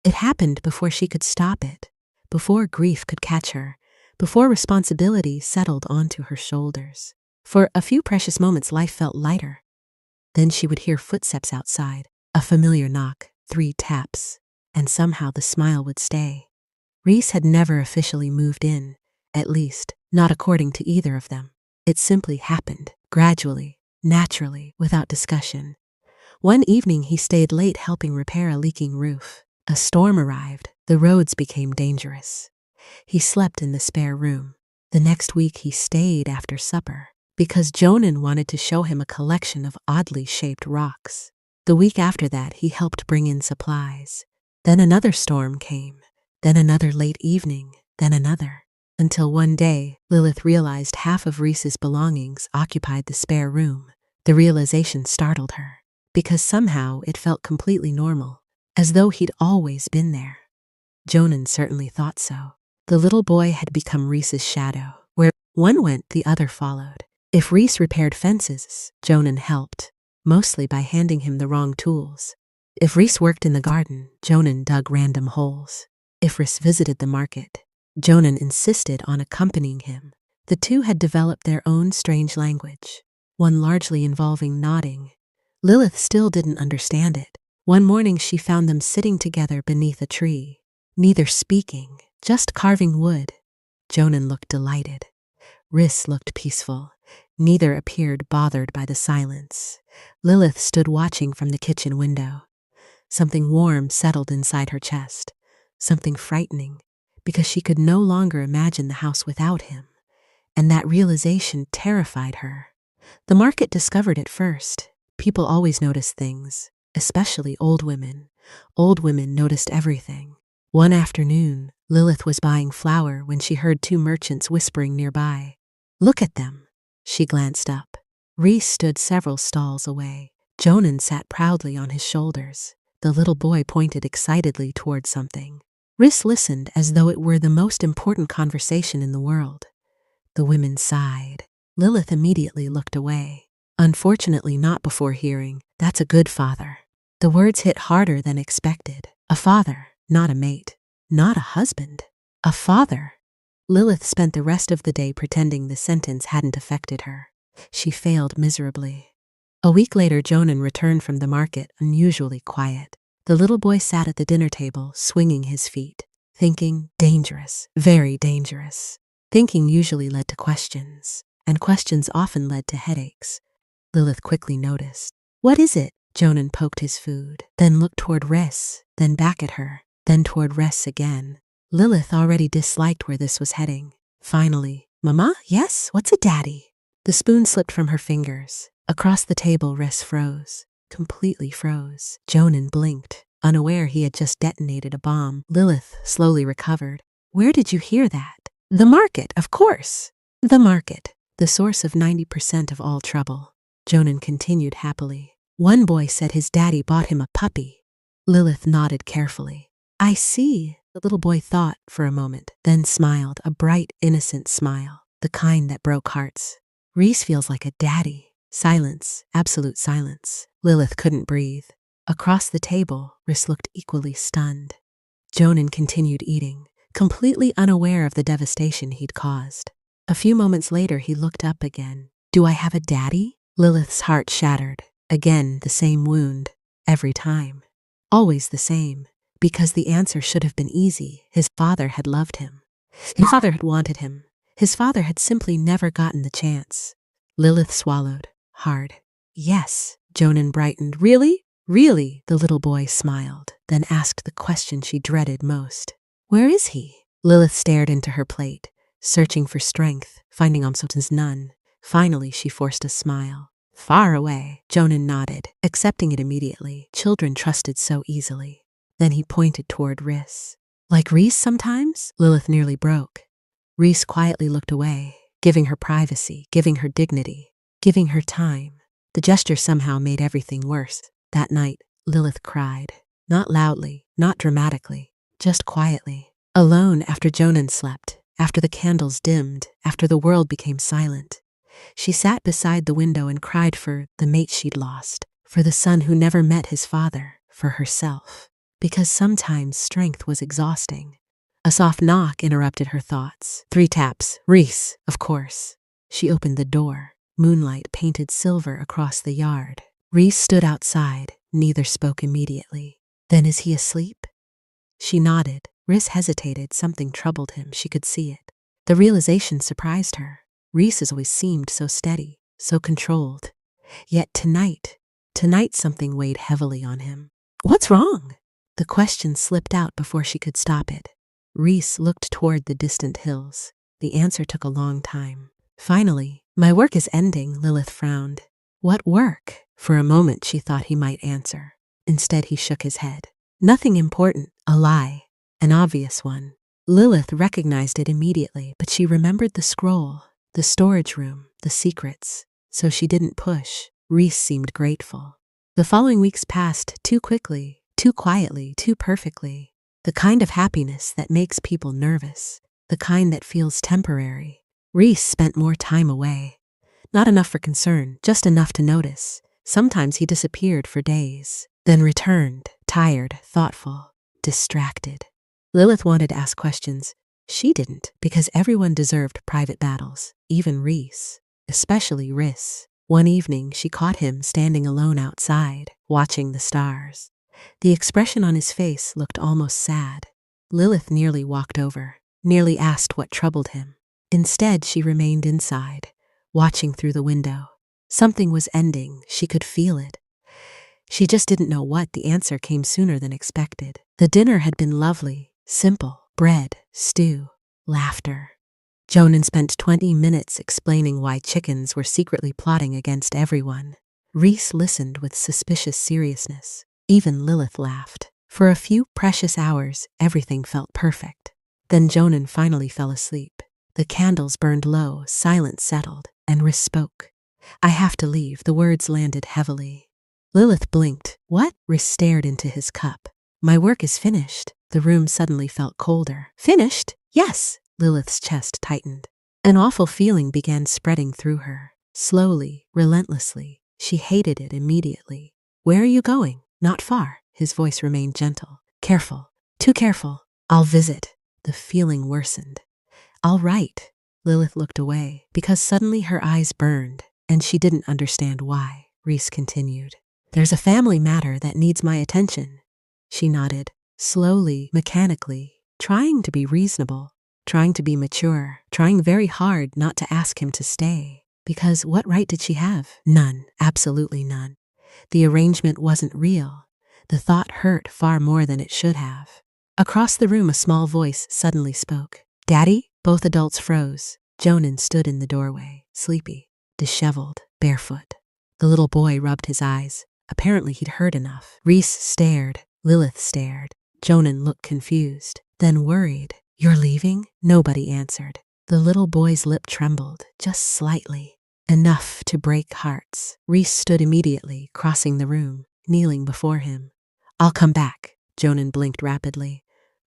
it happened before she could stop it, before grief could catch her, before responsibility settled onto her shoulders. For a few precious moments, life felt lighter. Then she would hear footsteps outside, a familiar knock, 3 taps, and somehow the smile would stay. Reese had never officially moved in, at least, not according to either of them. It simply happened, gradually, naturally, without discussion. One evening he stayed late helping repair a leaking roof. A storm arrived. The roads became dangerous. He slept in the spare room. The next week he stayed after supper because Jonan wanted to show him a collection of oddly shaped rocks. The week after that he helped bring in supplies. Then another storm came. Then another late evening. Then another. Until one day, Lilith realized half of Reese's belongings occupied the spare room. The realization startled her, because somehow it felt completely normal, as though he'd always been there. Jonan certainly thought so. The little boy had become Reese's shadow. Where one went, the other followed. If Reese repaired fences, Jonan helped, mostly by handing him the wrong tools. If Reese worked in the garden, Jonan dug random holes. If Reese visited the market, Jonan insisted on accompanying him. The two had developed their own strange language, one largely involving nodding. Lilith still didn't understand it. One morning she found them sitting together beneath a tree, neither speaking, just carving wood. Jonan looked delighted. Riss looked peaceful. Neither appeared bothered by the silence. Lilith stood watching from the kitchen window. Something warm settled inside her chest, something frightening, because she could no longer imagine the house without him, and that realization terrified her. The market discovered it first. People always notice things, especially old women. Old women noticed everything. One afternoon, Lilith was buying flour when she heard 2 merchants whispering nearby. "Look at them." She glanced up. Reese stood several stalls away. Jonan sat proudly on his shoulders. The little boy pointed excitedly toward something. Reese listened as though it were the most important conversation in the world. The women sighed. Lilith immediately looked away. Unfortunately not before hearing, "That's a good father." The words hit harder than expected. A father, not a mate, not a husband. A father. Lilith spent the rest of the day pretending the sentence hadn't affected her. She failed miserably. A week later, Jonan returned from the market, unusually quiet. The little boy sat at the dinner table, swinging his feet, thinking, dangerous, very dangerous. Thinking usually led to questions, and questions often led to headaches. Lilith quickly noticed. "What is it?" Jonan poked his food, then looked toward Ress, then back at her, then toward Ress again. Lilith already disliked where this was heading. Finally, "Mama, yes, what's it, Daddy?" The spoon slipped from her fingers. Across the table, Ress froze, completely froze. Jonan blinked, unaware he had just detonated a bomb. Lilith slowly recovered. "Where did you hear that?" "The market, of course." "The market, the source of 90% of all trouble." Jonan continued happily. "One boy said his daddy bought him a puppy." Lilith nodded carefully. "I see." The little boy thought for a moment, then smiled, a bright, innocent smile, the kind that broke hearts. "Reese feels like a daddy." Silence, absolute silence. Lilith couldn't breathe. Across the table, Riss looked equally stunned. Jonan continued eating, completely unaware of the devastation he'd caused. A few moments later, he looked up again. "Do I have a daddy?" Lilith's heart shattered. Again, the same wound. Every time. Always the same. Because the answer should have been easy. His father had loved him. His father had wanted him. His father had simply never gotten the chance. Lilith swallowed, hard. "Yes." Jonan brightened. "Really? Really?" The little boy smiled, then asked the question she dreaded most. "Where is he?" Lilith stared into her plate, searching for strength, finding none. Finally, she forced a smile. "Far away." Jonan nodded, accepting it immediately. Children trusted so easily. Then he pointed toward Riss. "Like Reese sometimes?" Lilith nearly broke. Reese quietly looked away, giving her privacy, giving her dignity, giving her time. The gesture somehow made everything worse. That night, Lilith cried. Not loudly, not dramatically, just quietly. Alone after Jonan slept, after the candles dimmed, after the world became silent. She sat beside the window and cried for the mate she'd lost, For the son who never met his father, for herself. Because sometimes strength was exhausting. A soft knock interrupted her thoughts. 3 taps. Reese, of course. She opened the door. Moonlight painted silver across the yard. Reese stood outside. Neither spoke immediately. Then is he asleep? She nodded. Reese hesitated. Something troubled him. She could see it. The realization surprised her. Reese has always seemed so steady, so controlled. Yet tonight something weighed heavily on him. What's wrong? The question slipped out before she could stop it. Reese looked toward the distant hills. The answer took a long time. Finally, my work is ending, Lilith frowned. What work? For a moment she thought he might answer. Instead he shook his head. Nothing important, a lie, an obvious one. Lilith recognized it immediately, but she remembered the scroll, the storage room, the secrets. So she didn't push. Reese seemed grateful. The following weeks passed too quickly, too quietly, too perfectly. The kind of happiness that makes people nervous, the kind that feels temporary. Reese spent more time away. Not enough for concern, just enough to notice. Sometimes he disappeared for days, then returned, tired, thoughtful, distracted. Lilith wanted to ask questions. She didn't, because everyone deserved private battles, even Reese, especially Reese. One evening, she caught him standing alone outside, watching the stars. The expression on his face looked almost sad. Lilith nearly walked over, nearly asked what troubled him. Instead, she remained inside, watching through the window. Something was ending. She could feel it. She just didn't know what. The answer came sooner than expected. The dinner had been lovely, simple. Bread, stew, laughter. Jonan spent 20 minutes explaining why chickens were secretly plotting against everyone. Reese listened with suspicious seriousness. Even Lilith laughed. For a few precious hours, everything felt perfect. Then Jonan finally fell asleep. The candles burned low, silence settled, and Reese spoke. I have to leave. The words landed heavily. Lilith blinked. What? Reese stared into his cup. My work is finished. The room suddenly felt colder. Finished? Yes. Lilith's chest tightened. An awful feeling began spreading through her. Slowly, relentlessly. She hated it immediately. Where are you going? Not far. His voice remained gentle. Careful. Too careful. I'll visit. The feeling worsened. All right. Lilith looked away, because suddenly her eyes burned, and she didn't understand why. Reese continued. There's a family matter that needs my attention. She nodded, slowly, mechanically, trying to be reasonable, trying to be mature, trying very hard not to ask him to stay. Because what right did she have? None, absolutely none. The arrangement wasn't real. The thought hurt far more than it should have. Across the room a small voice suddenly spoke. Daddy? Both adults froze. Jonan stood in the doorway, sleepy, disheveled, barefoot. The little boy rubbed his eyes. Apparently he'd heard enough. Reese stared. Lilith stared. Jonan looked confused, then worried. You're leaving? Nobody answered. The little boy's lip trembled, just slightly. Enough to break hearts. Reese stood immediately, crossing the room, kneeling before him. I'll come back. Jonan blinked rapidly.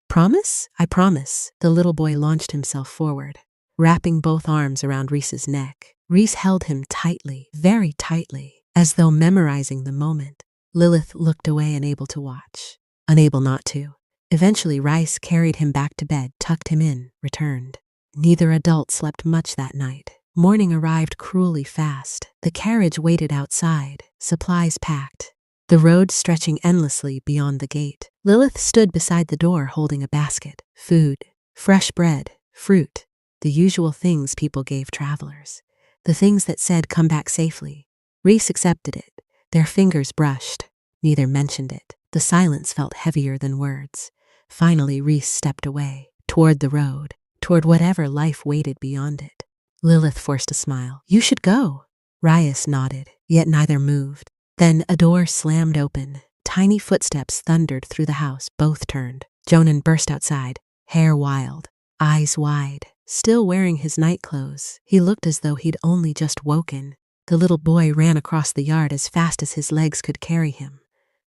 Promise? I promise. The little boy launched himself forward, wrapping both arms around Reese's neck. Reese held him tightly, very tightly, as though memorizing the moment. Lilith looked away, unable to watch, unable not to. Eventually, Rice carried him back to bed, tucked him in, returned. Neither adult slept much that night. Morning arrived cruelly fast. The carriage waited outside, supplies packed, the road stretching endlessly beyond the gate. Lilith stood beside the door holding a basket. Food, fresh bread, fruit, the usual things people gave travelers. The things that said, come back safely. Reese accepted it. Their fingers brushed. Neither mentioned it. The silence felt heavier than words. Finally, Reese stepped away, toward the road, toward whatever life waited beyond it. Lilith forced a smile. You should go. Rias nodded, yet neither moved. Then a door slammed open. Tiny footsteps thundered through the house. Both turned. Jonan burst outside, hair wild, eyes wide. Still wearing his night clothes, he looked as though he'd only just woken. The little boy ran across the yard as fast as his legs could carry him,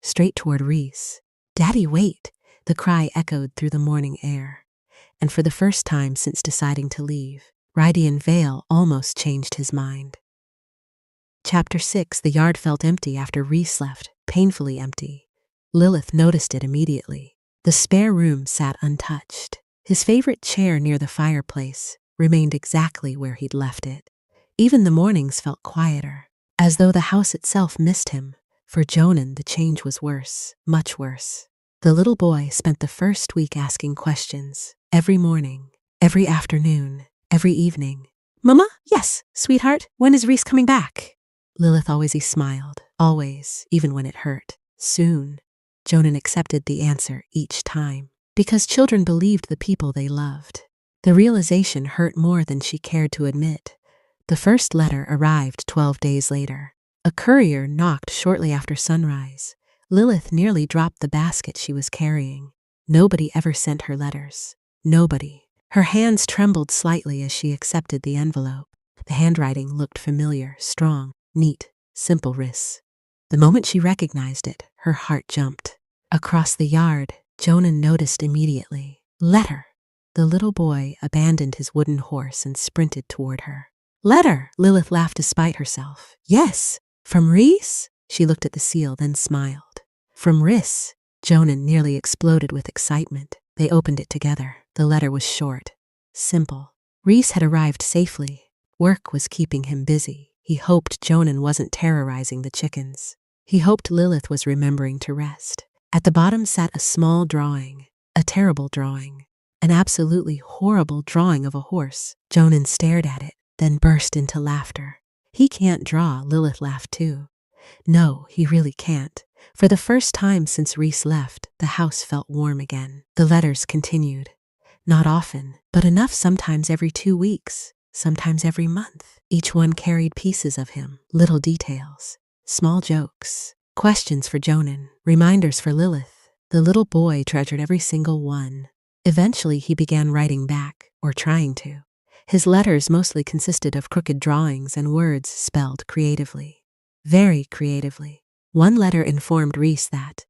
straight toward Reese. Daddy, wait! The cry echoed through the morning air. And for the first time since deciding to leave, Rydian Vale almost changed his mind. Chapter 6. The yard felt empty after Reese left, painfully empty. Lilith noticed it immediately. The spare room sat untouched. His favorite chair near the fireplace remained exactly where he'd left it. Even the mornings felt quieter, as though the house itself missed him. For Jonan, the change was worse, much worse. The little boy spent the first week asking questions. Every morning, every afternoon, every evening. "Mama? Yes, sweetheart, when is Reese coming back?" Lilith always smiled, always, even when it hurt. Soon. Jonan accepted the answer each time, because children believed the people they loved. The realization hurt more than she cared to admit. The first letter arrived 12 days later. A courier knocked shortly after sunrise. Lilith nearly dropped the basket she was carrying. Nobody ever sent her letters. Nobody. Her hands trembled slightly as she accepted the envelope. The handwriting looked familiar, strong, neat, simple. Riss. The moment she recognized it, her heart jumped. Across the yard, Jonan noticed immediately. Letter. The little boy abandoned his wooden horse and sprinted toward her. Letter! Lilith laughed despite herself. Yes. From Reese? She looked at the seal, then smiled. From Riss. Jonan nearly exploded with excitement. They opened it together. The letter was short, simple. Reese had arrived safely. Work was keeping him busy. He hoped Jonan wasn't terrorizing the chickens. He hoped Lilith was remembering to rest. At the bottom sat a small drawing, a terrible drawing, an absolutely horrible drawing of a horse. Jonan stared at it, then burst into laughter. He can't draw, Lilith laughed too. No, he really can't. For the first time since Reese left, the house felt warm again. The letters continued. Not often, but enough, sometimes every 2 weeks, sometimes every month. Each one carried pieces of him, little details, small jokes, questions for Jonan, reminders for Lilith. The little boy treasured every single one. Eventually he began writing back, or trying to. His letters mostly consisted of crooked drawings and words spelled creatively. Very creatively. One letter informed Reese that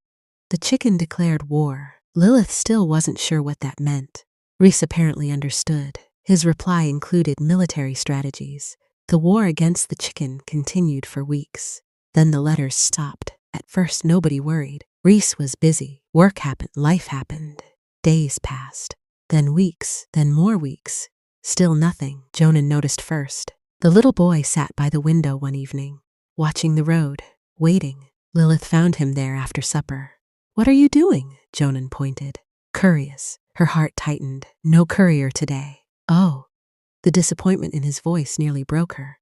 the chicken declared war. Lilith still wasn't sure what that meant. Reese apparently understood. His reply included military strategies. The war against the chicken continued for weeks. Then the letters stopped. At first nobody worried. Reese was busy. Work happened. Life happened. Days passed. Then weeks. Then more weeks. Still nothing. Jonan noticed first. The little boy sat by the window one evening, watching the road, waiting. Lilith found him there after supper. "What are you doing?" Jonan pointed. Curious. Her heart tightened. No courier today. Oh. The disappointment in his voice nearly broke her.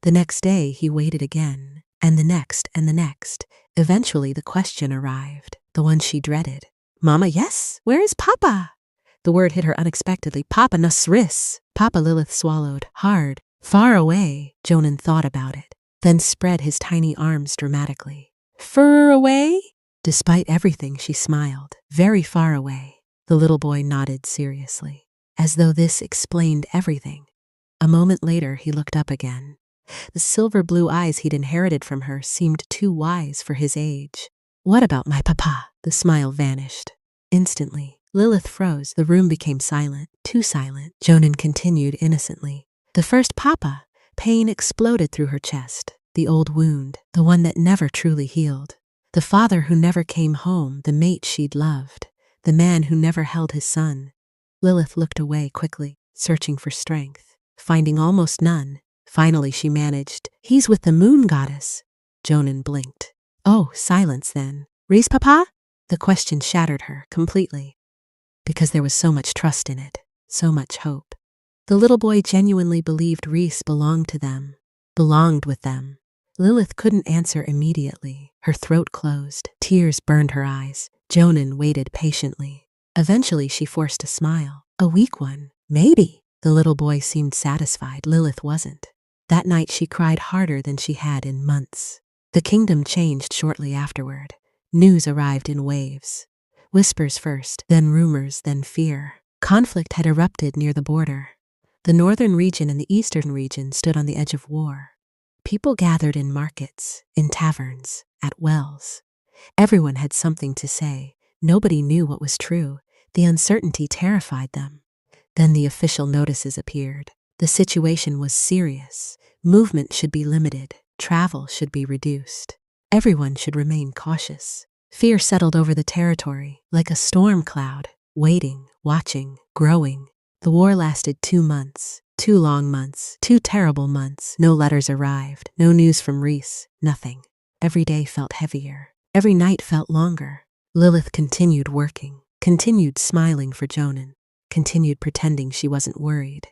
The next day he waited again, and the next and the next. Eventually the question arrived, the one she dreaded. "Mama, yes? Where is Papa?" The word hit her unexpectedly. "Papa Nasris." Papa. Lilith swallowed, hard. "Far away." Jonan thought about it, then spread his tiny arms dramatically. "Fur away?" Despite everything, she smiled. "Very far away." The little boy nodded seriously, as though this explained everything. A moment later, he looked up again. The silver blue eyes he'd inherited from her seemed too wise for his age. "What about my papa?" The smile vanished. Instantly, Lilith froze. The room became silent, too silent. Jonan continued innocently. "The first papa." Pain exploded through her chest. The old wound, the one that never truly healed. The father who never came home, the mate she'd loved, the man who never held his son. Lilith looked away quickly, searching for strength, finding almost none. Finally she managed, "He's with the moon goddess." Jonan blinked. "Oh, silence then. Reese papa?" The question shattered her completely, because there was so much trust in it, so much hope. The little boy genuinely believed Reese belonged to them, belonged with them. Lilith couldn't answer immediately. Her throat closed. Tears burned her eyes. Jonan waited patiently. Eventually she forced a smile. A weak one. "Maybe." The little boy seemed satisfied. Lilith wasn't. That night she cried harder than she had in months. The kingdom changed shortly afterward. News arrived in waves. Whispers first, then rumors, then fear. Conflict had erupted near the border. The northern region and the eastern region stood on the edge of war. People gathered in markets, in taverns, at wells. Everyone had something to say. Nobody knew what was true. The uncertainty terrified them. Then the official notices appeared. The situation was serious. Movement should be limited. Travel should be reduced. Everyone should remain cautious. Fear settled over the territory like a storm cloud, waiting, watching, growing. The war lasted 2 months. 2 long months. 2 terrible months. No letters arrived. No news from Reese. Nothing. Every day felt heavier. Every night felt longer. Lilith continued working, continued smiling for Jonan, continued pretending she wasn't worried.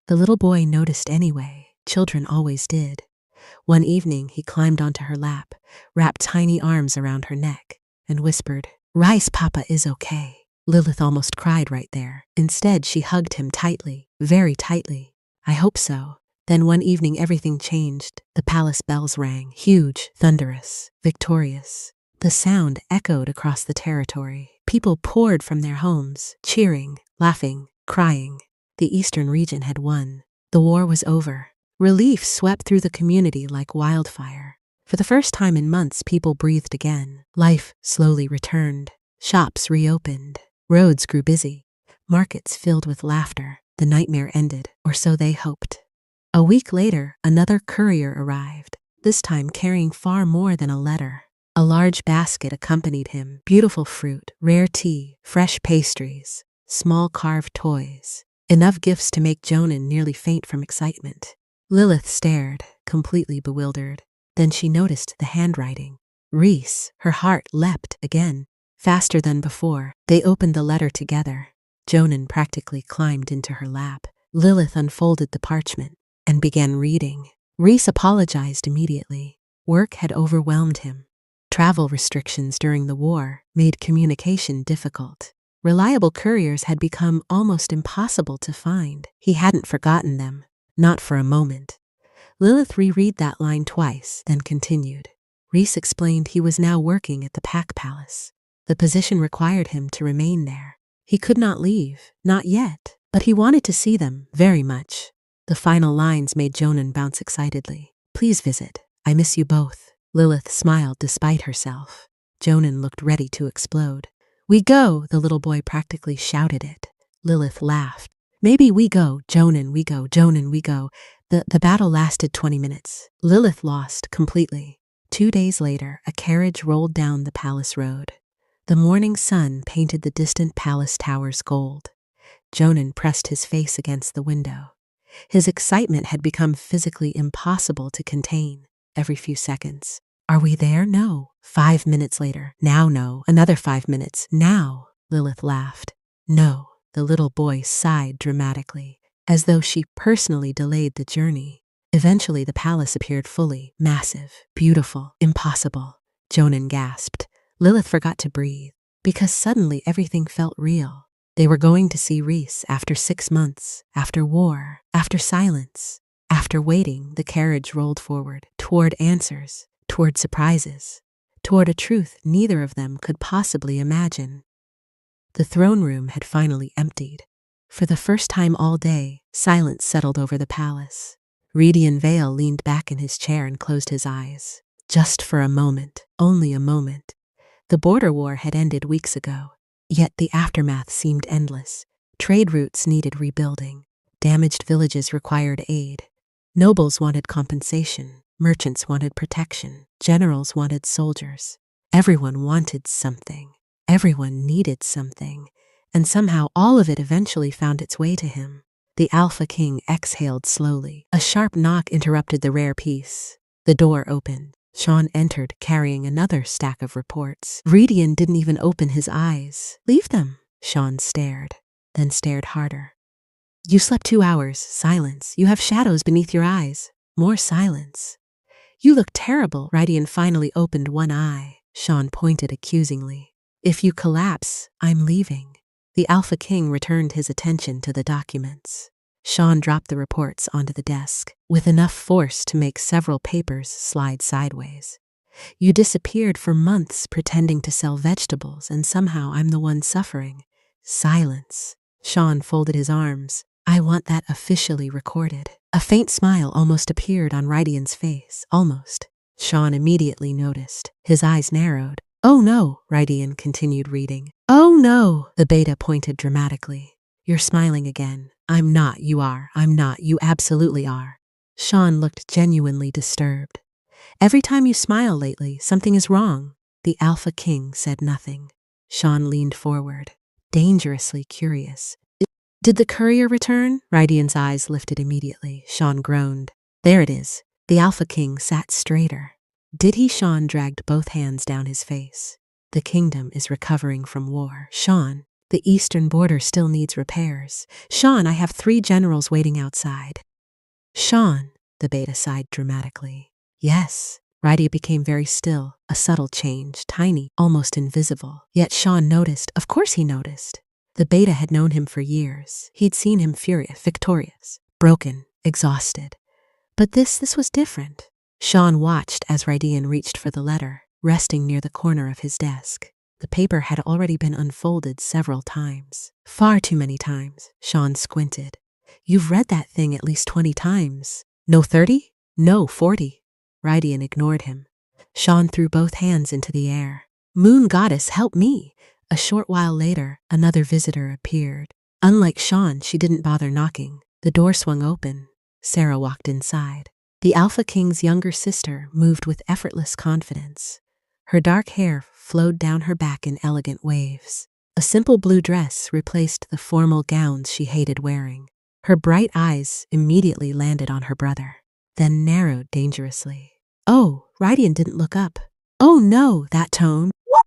The little boy noticed anyway. Children always did. One evening, he climbed onto her lap, wrapped tiny arms around her neck, and whispered, "Rice Papa is okay." Lilith almost cried right there. Instead, she hugged him tightly, very tightly. "I hope so." Then one evening, everything changed. The palace bells rang, huge, thunderous, victorious. The sound echoed across the territory. People poured from their homes, cheering, laughing, crying. The eastern region had won. The war was over. Relief swept through the community like wildfire. For the first time in months, people breathed again. Life slowly returned. Shops reopened. Roads grew busy. Markets filled with laughter. The nightmare ended, or so they hoped. A week later, another courier arrived, this time carrying far more than a letter. A large basket accompanied him, beautiful fruit, rare tea, fresh pastries, small carved toys. Enough gifts to make Jonan nearly faint from excitement. Lilith stared, completely bewildered. Then she noticed the handwriting. Reese, her heart leapt again. Faster than before, they opened the letter together. Jonan practically climbed into her lap. Lilith unfolded the parchment and began reading. Reese apologized immediately. Work had overwhelmed him. Travel restrictions during the war made communication difficult. Reliable couriers had become almost impossible to find. He hadn't forgotten them, not for a moment. Lilith reread that line twice, then continued. Reese explained he was now working at the Pack Palace. The position required him to remain there. He could not leave, not yet, but he wanted to see them very much. The final lines made Jonan bounce excitedly. "Please visit. I miss you both." Lilith smiled despite herself. Jonan looked ready to explode. "We go," the little boy practically shouted it. Lilith laughed. "Maybe we go, Jonan, we go, Jonan, we go." The battle lasted 20 minutes. Lilith lost completely. 2 days later, a carriage rolled down the palace road. The morning sun painted the distant palace towers gold. Jonan pressed his face against the window. His excitement had become physically impossible to contain. Every few seconds. "Are we there? No." 5 minutes later. "Now no." Another 5 minutes. "Now." Lilith laughed. "No." The little boy sighed dramatically, as though she personally delayed the journey. Eventually the palace appeared fully, massive, beautiful, impossible. Jonan gasped. Lilith forgot to breathe, because suddenly everything felt real. They were going to see Reese after 6 months, after war, after silence. After waiting, the carriage rolled forward, toward answers, toward surprises, toward a truth neither of them could possibly imagine. The throne room had finally emptied. For the first time all day, silence settled over the palace. Radian Vale leaned back in his chair and closed his eyes. Just for a moment, only a moment. The border war had ended weeks ago, yet the aftermath seemed endless. Trade routes needed rebuilding. Damaged villages required aid. Nobles wanted compensation. Merchants wanted protection. Generals wanted soldiers. Everyone wanted something. Everyone needed something. And somehow all of it eventually found its way to him. The Alpha King exhaled slowly. A sharp knock interrupted the rare peace. The door opened. Sean entered, carrying another stack of reports. Radian didn't even open his eyes. "Leave them." Sean stared, then stared harder. "You slept 2 hours. Silence. You have shadows beneath your eyes." More silence. "You look terrible." Radian finally opened one eye. Sean pointed accusingly. "If you collapse, I'm leaving." The Alpha King returned his attention to the documents. Sean dropped the reports onto the desk, with enough force to make several papers slide sideways. "You disappeared for months pretending to sell vegetables, and somehow I'm the one suffering." Silence. Sean folded his arms. "I want that officially recorded." A faint smile almost appeared on Radian's face. Almost. Sean immediately noticed. His eyes narrowed. "Oh no," Radian continued reading. "Oh no," the beta pointed dramatically. "You're smiling again." "I'm not, you are. I'm not, you absolutely are." Sean looked genuinely disturbed. Every time you smile lately, something is wrong. The Alpha King said nothing. Sean leaned forward, dangerously curious. Did the courier return? Rydian's eyes lifted immediately. Sean groaned. There it is. The Alpha King sat straighter. Did he? Sean dragged both hands down his face. The kingdom is recovering from war. Sean, the eastern border still needs repairs. Sean, I have 3 generals waiting outside. Sean, the beta sighed dramatically. Yes. Rydia became very still, a subtle change, tiny, almost invisible. Yet Sean noticed, of course he noticed. The beta had known him for years. He'd seen him furious, victorious, broken, exhausted. But this was different. Sean watched as Rydian reached for the letter, resting near the corner of his desk. The paper had already been unfolded several times. Far too many times. Sean squinted. You've read that thing at least 20 times. No 30? No 40. Rydian ignored him. Sean threw both hands into the air. Moon goddess, help me! A short while later, another visitor appeared. Unlike Sean, she didn't bother knocking. The door swung open. Sarah walked inside. The Alpha King's younger sister moved with effortless confidence. Her dark hair flowed down her back in elegant waves. A simple blue dress replaced the formal gowns she hated wearing. Her bright eyes immediately landed on her brother, then narrowed dangerously. Oh, Rydian didn't look up. Oh no, that tone. What?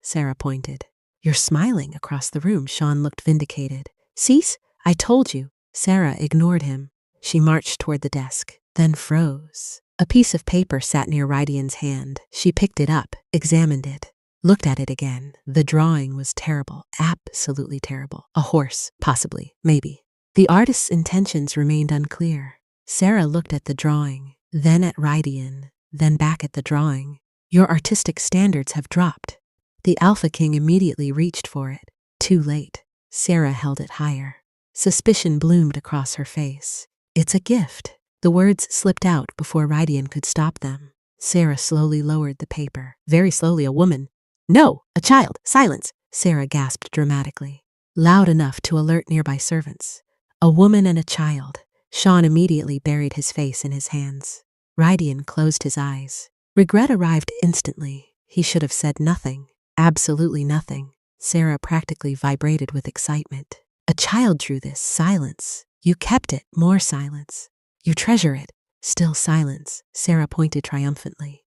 Sarah pointed. You're smiling across the room. Sean looked vindicated. Cease, I told you. Sarah ignored him. She marched toward the desk, then froze. A piece of paper sat near Rydian's hand. She picked it up, examined it, looked at it again. The drawing was terrible, absolutely terrible. A horse, possibly, maybe. The artist's intentions remained unclear. Sarah looked at the drawing, then at Rydian, then back at the drawing. Your artistic standards have dropped. The Alpha King immediately reached for it. Too late. Sarah held it higher. Suspicion bloomed across her face. It's a gift. The words slipped out before Rydian could stop them. Sarah slowly lowered the paper. Very slowly. A woman. No, a child. Silence. Sarah gasped dramatically, loud enough to alert nearby servants. A woman and a child. Sean immediately buried his face in his hands. Rydian closed his eyes. Regret arrived instantly. He should have said nothing. Absolutely nothing. Sarah practically vibrated with excitement. A child drew this. Silence. You kept it. More silence. You treasure it. Still silence. Sarah pointed triumphantly.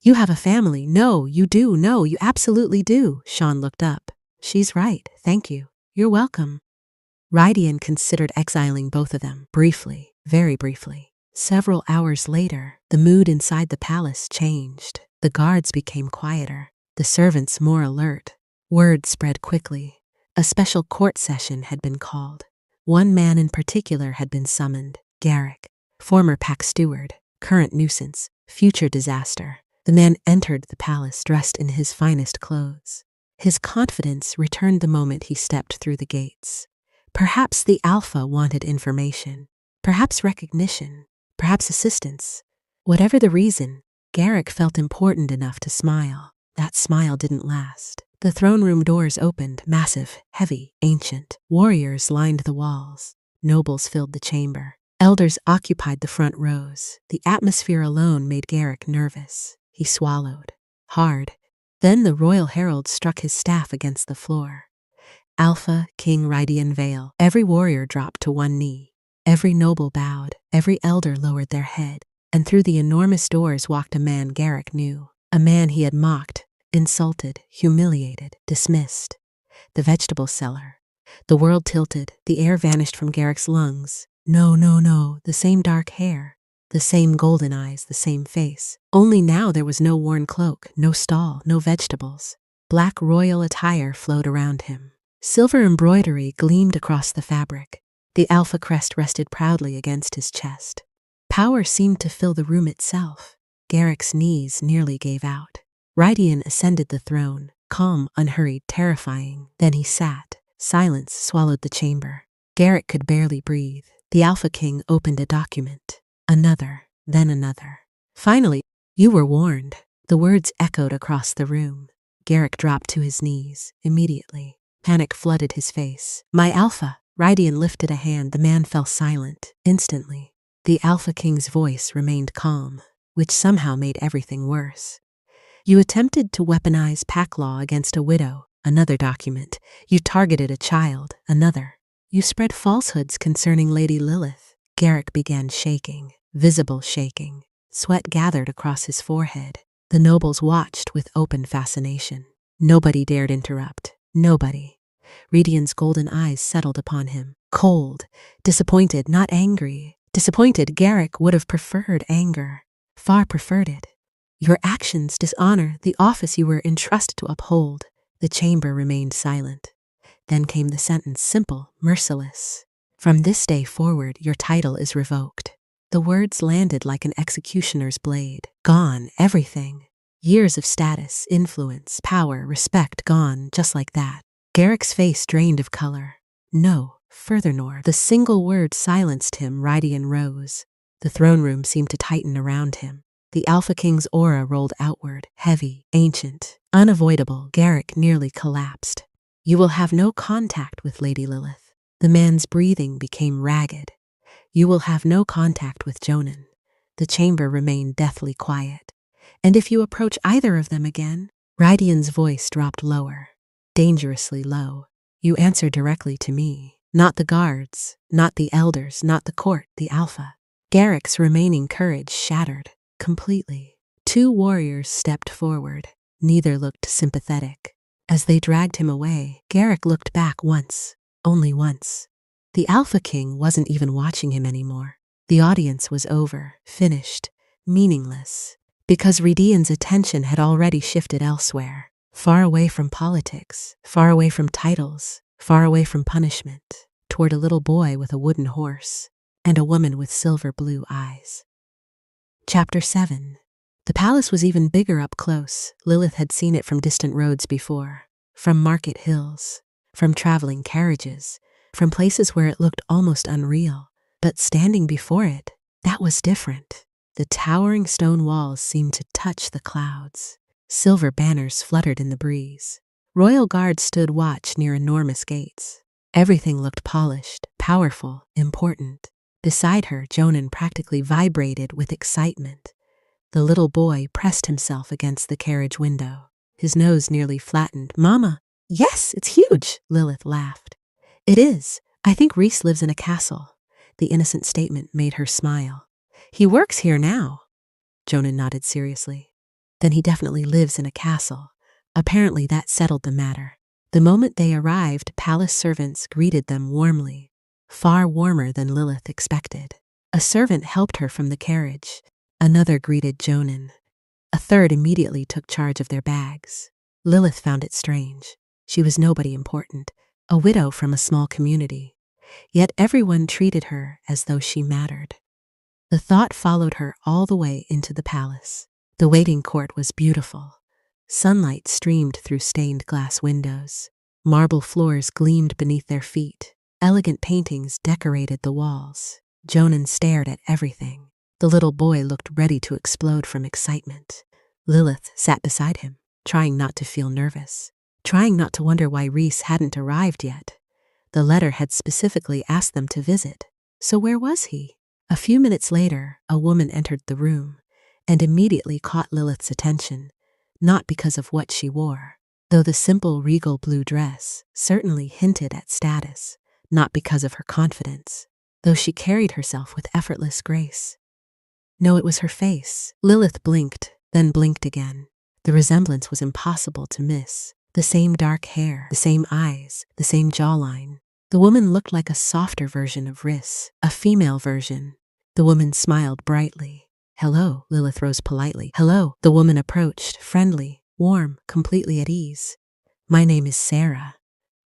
You have a family. No, you do. No, you absolutely do. Sean looked up. She's right. Thank you. You're welcome. Rydian considered exiling both of them, briefly, very briefly. Several hours later, the mood inside the palace changed. The guards became quieter, the servants more alert. Word spread quickly. A special court session had been called. One man in particular had been summoned, Garrick, former pack steward, current nuisance, future disaster. The man entered the palace dressed in his finest clothes. His confidence returned the moment he stepped through the gates. Perhaps the Alpha wanted information, perhaps recognition, perhaps assistance. Whatever the reason, Garrick felt important enough to smile. That smile didn't last. The throne room doors opened, massive, heavy, ancient. Warriors lined the walls. Nobles filled the chamber. Elders occupied the front rows. The atmosphere alone made Garrick nervous. He swallowed, hard. Then the royal herald struck his staff against the floor. Alpha King Rydian Vale. Every warrior dropped to one knee. Every noble bowed. Every elder lowered their head. And through the enormous doors walked a man Garrick knew. A man he had mocked, insulted, humiliated, dismissed. The vegetable seller. The world tilted. The air vanished from Garrick's lungs. No, no, no. The same dark hair. The same golden eyes. The same face. Only now there was no worn cloak, no stall, no vegetables. Black royal attire flowed around him. Silver embroidery gleamed across the fabric. The Alpha crest rested proudly against his chest. Power seemed to fill the room itself. Garrick's knees nearly gave out. Rydian ascended the throne, calm, unhurried, terrifying. Then he sat. Silence swallowed the chamber. Garrick could barely breathe. The Alpha King opened a document. Another, then another. Finally, you were warned. The words echoed across the room. Garrick dropped to his knees, immediately. Panic flooded his face. My Alpha! Rydian lifted a hand. The man fell silent, instantly. The Alpha King's voice remained calm. which somehow made everything worse. You attempted to weaponize pack law against a widow, another document. You targeted a child, another. You spread falsehoods concerning Lady Lilith. Garrick began shaking, visible shaking. Sweat gathered across his forehead. The nobles watched with open fascination. Nobody dared interrupt. Nobody. Redian's golden eyes settled upon him. Cold, disappointed, not angry. Disappointed, Garrick would have preferred anger. Far preferred it. Your actions dishonor the office you were entrusted to uphold. The chamber remained silent. Then came the sentence, simple, merciless. From this day forward, your title is revoked. The words landed like an executioner's blade. Gone, everything. Years of status, influence, power, respect gone, just like that. Garrick's face drained of color. No, furthermore, the single word silenced him. Rydian rose. The throne room seemed to tighten around him. The Alpha King's aura rolled outward, heavy, ancient, unavoidable. Garrick nearly collapsed. You will have no contact with Lady Lilith. The man's breathing became ragged. You will have no contact with Jonan. The chamber remained deathly quiet. And if you approach either of them again, Rydian's voice dropped lower, dangerously low. You answer directly to me, not the guards, not the elders, not the court, the Alpha. Garrick's remaining courage shattered completely. Two warriors stepped forward. Neither looked sympathetic. As they dragged him away, Garrick looked back once, only once. The Alpha King wasn't even watching him anymore. The audience was over, finished, meaningless, because Rydian's attention had already shifted elsewhere, far away from politics, far away from titles, far away from punishment, toward a little boy with a wooden horse and a woman with silver blue eyes. Chapter 7. The palace was even bigger up close. Lilith had seen it from distant roads before, from market hills, from traveling carriages, from places where it looked almost unreal. But standing before it, that was different. The towering stone walls seemed to touch the clouds. Silver banners fluttered in the breeze. Royal guards stood watch near enormous gates. Everything looked polished, powerful, important. Beside her, Jonan practically vibrated with excitement. The little boy pressed himself against the carriage window. His nose nearly flattened. Mama! Yes, it's huge, Lilith laughed. It is. I think Rhys lives in a castle. The innocent statement made her smile. He works here now. Jonan nodded seriously. Then he definitely lives in a castle. Apparently that settled the matter. The moment they arrived, palace servants greeted them warmly, far warmer than Lilith expected. A servant helped her from the carriage. Another greeted Jonan. A third immediately took charge of their bags. Lilith found it strange. She was nobody important, a widow from a small community. Yet everyone treated her as though she mattered. The thought followed her all the way into the palace. The waiting court was beautiful. Sunlight streamed through stained glass windows. Marble floors gleamed beneath their feet. Elegant paintings decorated the walls. Jonan stared at everything. The little boy looked ready to explode from excitement. Lilith sat beside him, trying not to feel nervous, trying not to wonder why Rhys hadn't arrived yet. The letter had specifically asked them to visit. So where was he? A few minutes later, a woman entered the room and immediately caught Lilith's attention, not because of what she wore, though the simple regal blue dress certainly hinted at status, not because of her confidence, though she carried herself with effortless grace. No, it was her face. Lilith blinked, then blinked again. The resemblance was impossible to miss. The same dark hair, the same eyes, the same jawline. The woman looked like a softer version of Rhys, a female version. The woman smiled brightly. Hello, Lilith rose politely. Hello. The woman approached, friendly, warm, completely at ease. My name is Sarah.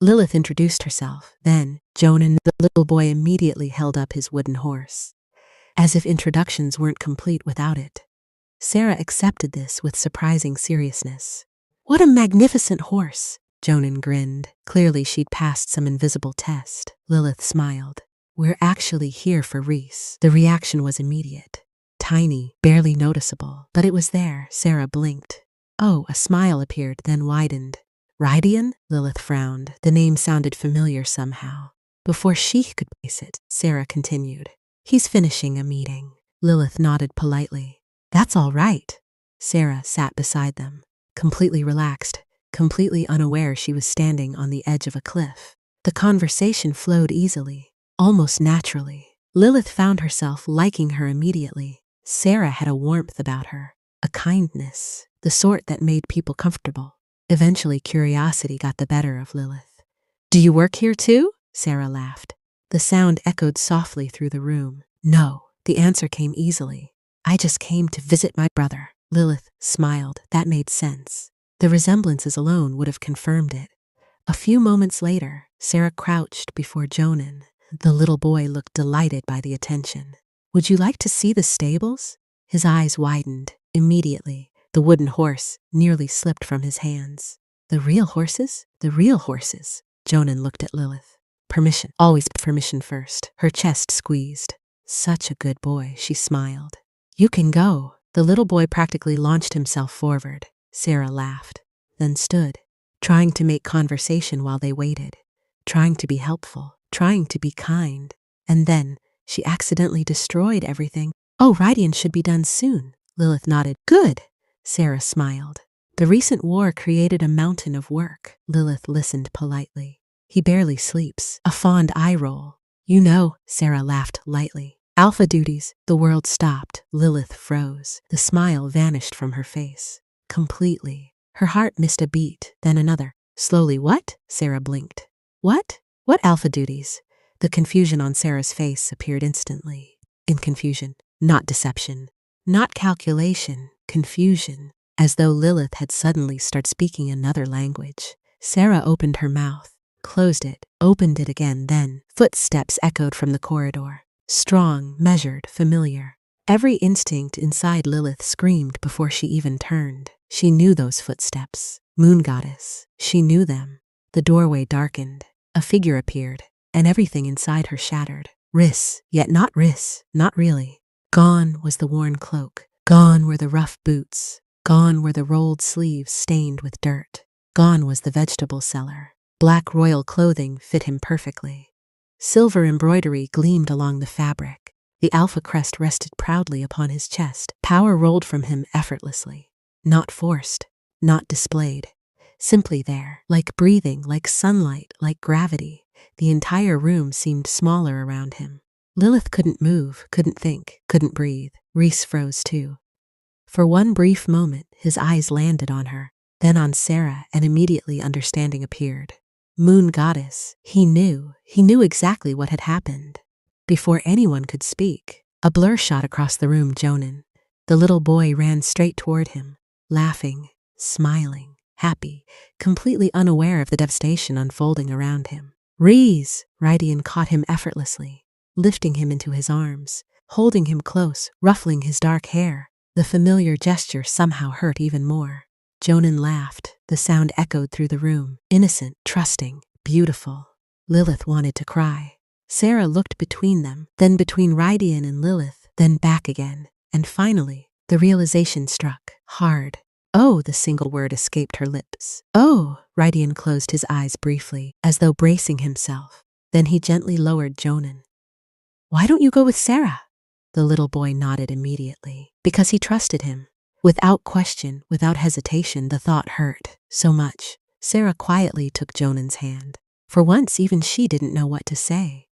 Lilith introduced herself. Then, Jonan, the little boy, immediately held up his wooden horse, as if introductions weren't complete without it. Sarah accepted this with surprising seriousness. What a magnificent horse! Jonan grinned. Clearly she'd passed some invisible test. Lilith smiled. We're actually here for Rhys. The reaction was immediate. Tiny, barely noticeable, but it was there. Sarah blinked. Oh, a smile appeared, then widened. Rydian? Lilith frowned. The name sounded familiar somehow. Before she could place it, Sarah continued. He's finishing a meeting. Lilith nodded politely. That's all right. Sarah sat beside them, completely relaxed, completely unaware she was standing on the edge of a cliff. The conversation flowed easily, almost naturally. Lilith found herself liking her immediately. Sarah had a warmth about her, a kindness, the sort that made people comfortable. Eventually, curiosity got the better of Lilith. Do you work here too? Sarah laughed. The sound echoed softly through the room. No, the answer came easily. I just came to visit my brother. Lilith smiled. That made sense. The resemblances alone would have confirmed it. A few moments later, Sarah crouched before Jonan. The little boy looked delighted by the attention. Would you like to see the stables? His eyes widened. Immediately, the wooden horse nearly slipped from his hands. The real horses? The real horses. Jonan looked at Lilith. Permission. Always permission first. Her chest squeezed. Such a good boy, she smiled. You can go. The little boy practically launched himself forward. Sarah laughed, then stood, trying to make conversation while they waited, trying to be helpful, trying to be kind. And then she accidentally destroyed everything. Oh, Rydian should be done soon. Lilith nodded. Good. Sarah smiled. The recent war created a mountain of work. Lilith listened politely. He barely sleeps. A fond eye roll. You know, Sarah laughed lightly. Alpha duties. The world stopped. Lilith froze. The smile vanished from her face. Completely. Her heart missed a beat, then another. Slowly, what? Sarah blinked. What? What alpha duties? The confusion on Sarah's face appeared instantly. In confusion, not deception, not calculation, confusion, as though Lilith had suddenly started speaking another language. Sarah opened her mouth, closed it, opened it again, then footsteps echoed from the corridor. Strong, measured, familiar. Every instinct inside Lilith screamed before she even turned. She knew those footsteps. Moon goddess. She knew them. The doorway darkened. A figure appeared, and everything inside her shattered. Riss, yet not Riss, not really. Gone was the worn cloak. Gone were the rough boots. Gone were the rolled sleeves stained with dirt. Gone was the vegetable seller. Black royal clothing fit him perfectly. Silver embroidery gleamed along the fabric. The alpha crest rested proudly upon his chest. Power rolled from him effortlessly. Not forced, not displayed. Simply there, like breathing, like sunlight, like gravity. The entire room seemed smaller around him. Lilith couldn't move, couldn't think, couldn't breathe. Rhys froze too. For one brief moment, his eyes landed on her, then on Sarah, and immediately understanding appeared. Moon goddess. He knew exactly what had happened. Before anyone could speak, a blur shot across the room. Jonan. The little boy ran straight toward him, laughing, smiling, happy, completely unaware of the devastation unfolding around him. Rhys! Rydian caught him effortlessly, lifting him into his arms, holding him close, ruffling his dark hair. The familiar gesture somehow hurt even more. Jonan laughed. The sound echoed through the room, innocent, trusting, beautiful. Lilith wanted to cry. Sarah looked between them, then between Rydian and Lilith, then back again, and finally, the realization struck, hard. Oh, the single word escaped her lips. Oh, Rydian closed his eyes briefly, as though bracing himself. Then he gently lowered Jonan. Why don't you go with Sarah? The little boy nodded immediately, because he trusted him. Without question, without hesitation, the thought hurt so much. Sarah quietly took Jonan's hand. For once, even she didn't know what to say.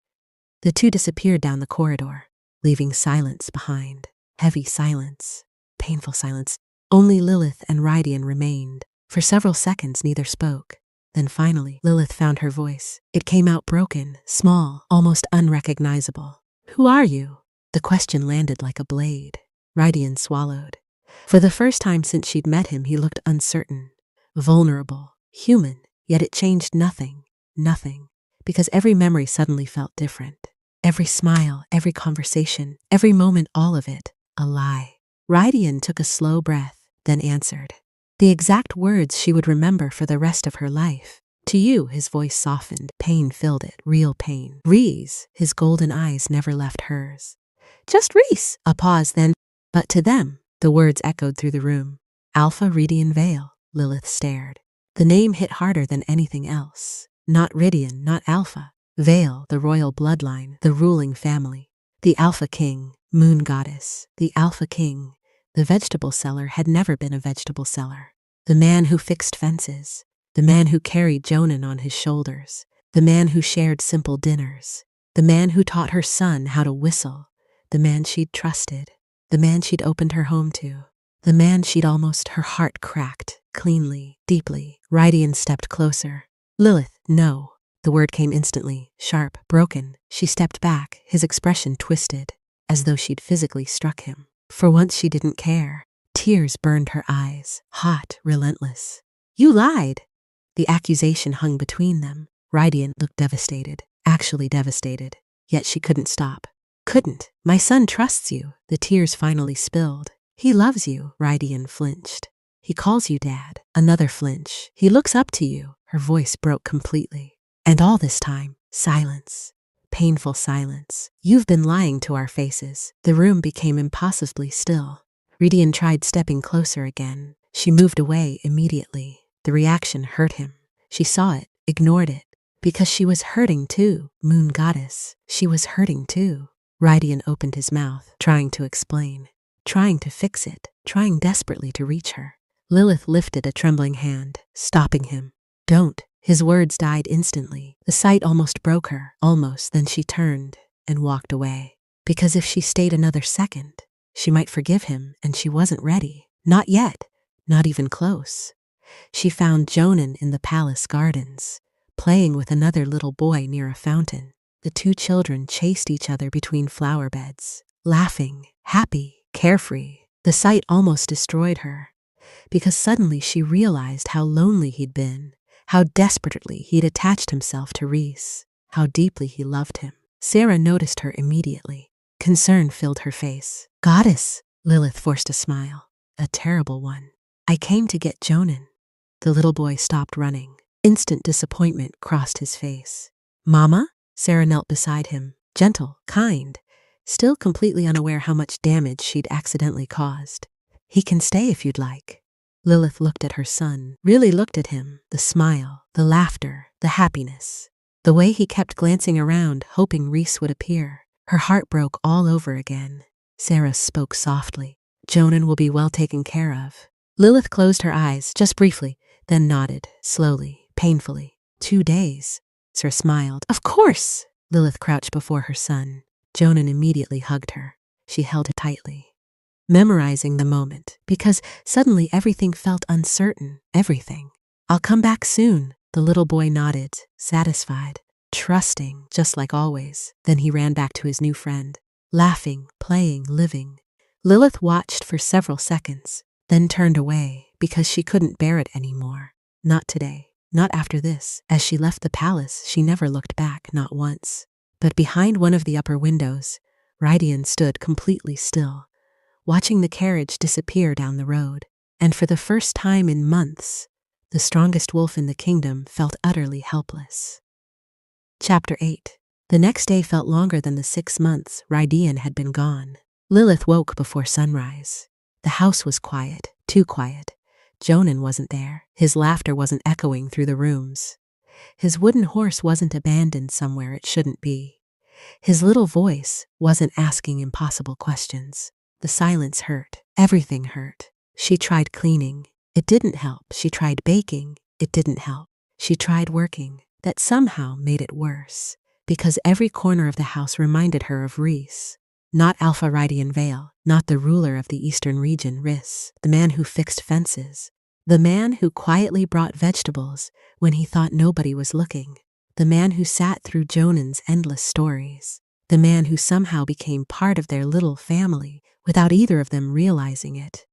The two disappeared down the corridor, leaving silence behind. Heavy silence, painful silence. Only Lilith and Rydian remained. For several seconds, neither spoke. Then finally, Lilith found her voice. It came out broken, small, almost unrecognizable. Who are you? The question landed like a blade. Rydian swallowed. For the first time since she'd met him, he looked uncertain, vulnerable, human, yet it changed nothing, because every memory suddenly felt different. Every smile, every conversation, every moment, all of it, a lie. Rydian took a slow breath, then answered. The exact words she would remember for the rest of her life. To you, his voice softened. Pain filled it, real pain. Rhys, his golden eyes never left hers. Just Rhys. A pause then, but to them, the words echoed through the room. Alpha Rydian Vale. Lilith stared. The name hit harder than anything else. Not Rydian, not Alpha. Vale, the royal bloodline, the ruling family. The Alpha King, Moon Goddess. The Alpha King, The vegetable seller had never been a vegetable seller. The man who fixed fences, the man who carried Jonan on his shoulders, the man who shared simple dinners, the man who taught her son how to whistle, the man she'd trusted, the man she'd opened her home to, the man her heart cracked, cleanly, deeply. Rydian stepped closer. Lilith, no. The word came instantly, sharp, broken. She stepped back, his expression twisted, as though she'd physically struck him. For once she didn't care. Tears burned her eyes, hot, relentless. You lied. The accusation hung between them. Rydian looked devastated, actually devastated. Yet she couldn't stop. Couldn't. My son trusts you. The tears finally spilled. He loves you. Rydian flinched. He calls you Dad. Another flinch. He looks up to you. Her voice broke completely. And all this time, silence. Painful silence. You've been lying to our faces. The room became impossibly still. Rydian tried stepping closer again. She moved away immediately. The reaction hurt him. She saw it, ignored it. Because she was hurting too, Moon Goddess. She was hurting too. Rydian opened his mouth, trying to explain, trying to fix it, trying desperately to reach her. Lilith lifted a trembling hand, stopping him. Don't. His words died instantly. The sight almost broke her. Almost. Then she turned and walked away. Because if she stayed another second, she might forgive him, and she wasn't ready. Not yet. Not even close. She found Jonan in the palace gardens, playing with another little boy near a fountain. The two children chased each other between flower beds, laughing, happy, carefree. The sight almost destroyed her, because suddenly she realized how lonely he'd been, how desperately he'd attached himself to Reese, how deeply he loved him. Sarah noticed her immediately. Concern filled her face. Goddess, Lilith forced a smile, a terrible one. I came to get Jonan. The little boy stopped running. Instant disappointment crossed his face. Mama? Sarah knelt beside him, gentle, kind, still completely unaware how much damage she'd accidentally caused. He can stay if you'd like. Lilith looked at her son, really looked at him, the smile, the laughter, the happiness. The way he kept glancing around, hoping Reese would appear. Her heart broke all over again. Sarah spoke softly. Jonan will be well taken care of. Lilith closed her eyes, just briefly, then nodded, slowly, painfully. 2 days. Sarah smiled. Of course! Lilith crouched before her son. Jonan immediately hugged her. She held it tightly, memorizing the moment, because suddenly everything felt uncertain. Everything. I'll come back soon. The little boy nodded, satisfied, trusting, just like always. Then he ran back to his new friend, laughing, playing, living. Lilith watched for several seconds, then turned away because she couldn't bear it anymore. Not today. Not after this. As she left the palace, she never looked back, not once. But behind one of the upper windows, Rydian stood completely still, watching the carriage disappear down the road. And for the first time in months, the strongest wolf in the kingdom felt utterly helpless. Chapter 8. The next day felt longer than the 6 months Rydian had been gone. Lilith woke before sunrise. The house was quiet, too quiet. Jonan wasn't there. His laughter wasn't echoing through the rooms. His wooden horse wasn't abandoned somewhere it shouldn't be. His little voice wasn't asking impossible questions. The silence hurt. Everything hurt. She tried cleaning. It didn't help. She tried baking. It didn't help. She tried working. That somehow made it worse, because every corner of the house reminded her of Reese. Not Alpha Rydian Vale, not the ruler of the eastern region, Riss, the man who fixed fences, the man who quietly brought vegetables when he thought nobody was looking, the man who sat through Jonan's endless stories, the man who somehow became part of their little family without either of them realizing it.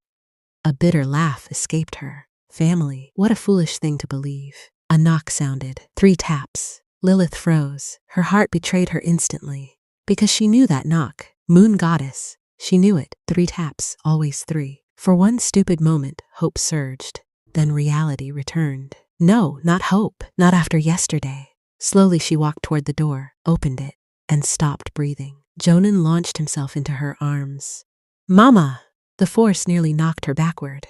A bitter laugh escaped her. Family, what a foolish thing to believe. A knock sounded. 3 taps. Lilith froze. Her heart betrayed her instantly, because she knew that knock. Moon Goddess. She knew it. 3 taps, always 3. For one stupid moment, hope surged. Then reality returned. No, not hope. Not after yesterday. Slowly she walked toward the door, opened it, and stopped breathing. Jonan launched himself into her arms. Mama! The force nearly knocked her backward.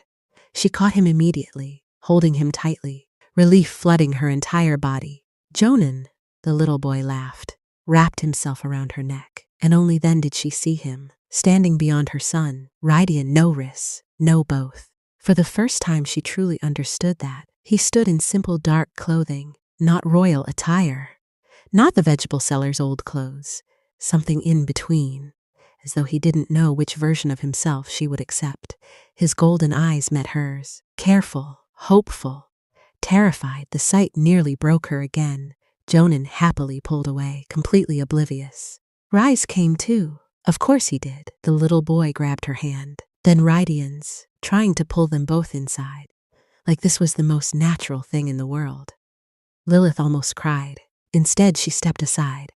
She caught him immediately, holding him tightly, relief flooding her entire body. Jonan, the little boy laughed, wrapped himself around her neck. And only then did she see him. standing beyond her son, Rydian, no risks, no both. For the first time she truly understood that. He stood in simple dark clothing, not royal attire, not the vegetable seller's old clothes, something in between, as though he didn't know which version of himself she would accept. His golden eyes met hers, careful, hopeful, terrified. The sight nearly broke her again. Jonan happily pulled away, completely oblivious. Rise came too. Of course he did. The little boy grabbed her hand. Then Rydian's, trying to pull them both inside, like this was the most natural thing in the world. Lilith almost cried. Instead, she stepped aside.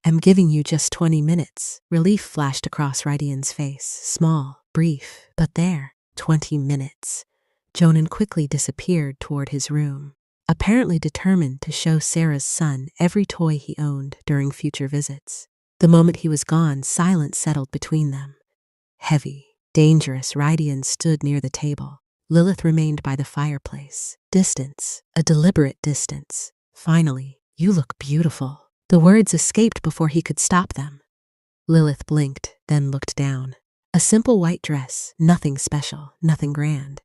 I'm giving you just 20 minutes. Relief flashed across Rydian's face, small, brief, but there. 20 minutes. Jonan quickly disappeared toward his room, apparently determined to show Sarah's son every toy he owned during future visits. The moment he was gone, silence settled between them. Heavy, dangerous. Rydian stood near the table. Lilith remained by the fireplace. Distance, a deliberate distance. Finally, you look beautiful. The words escaped before he could stop them. Lilith blinked, then looked down. A simple white dress, nothing special, nothing grand.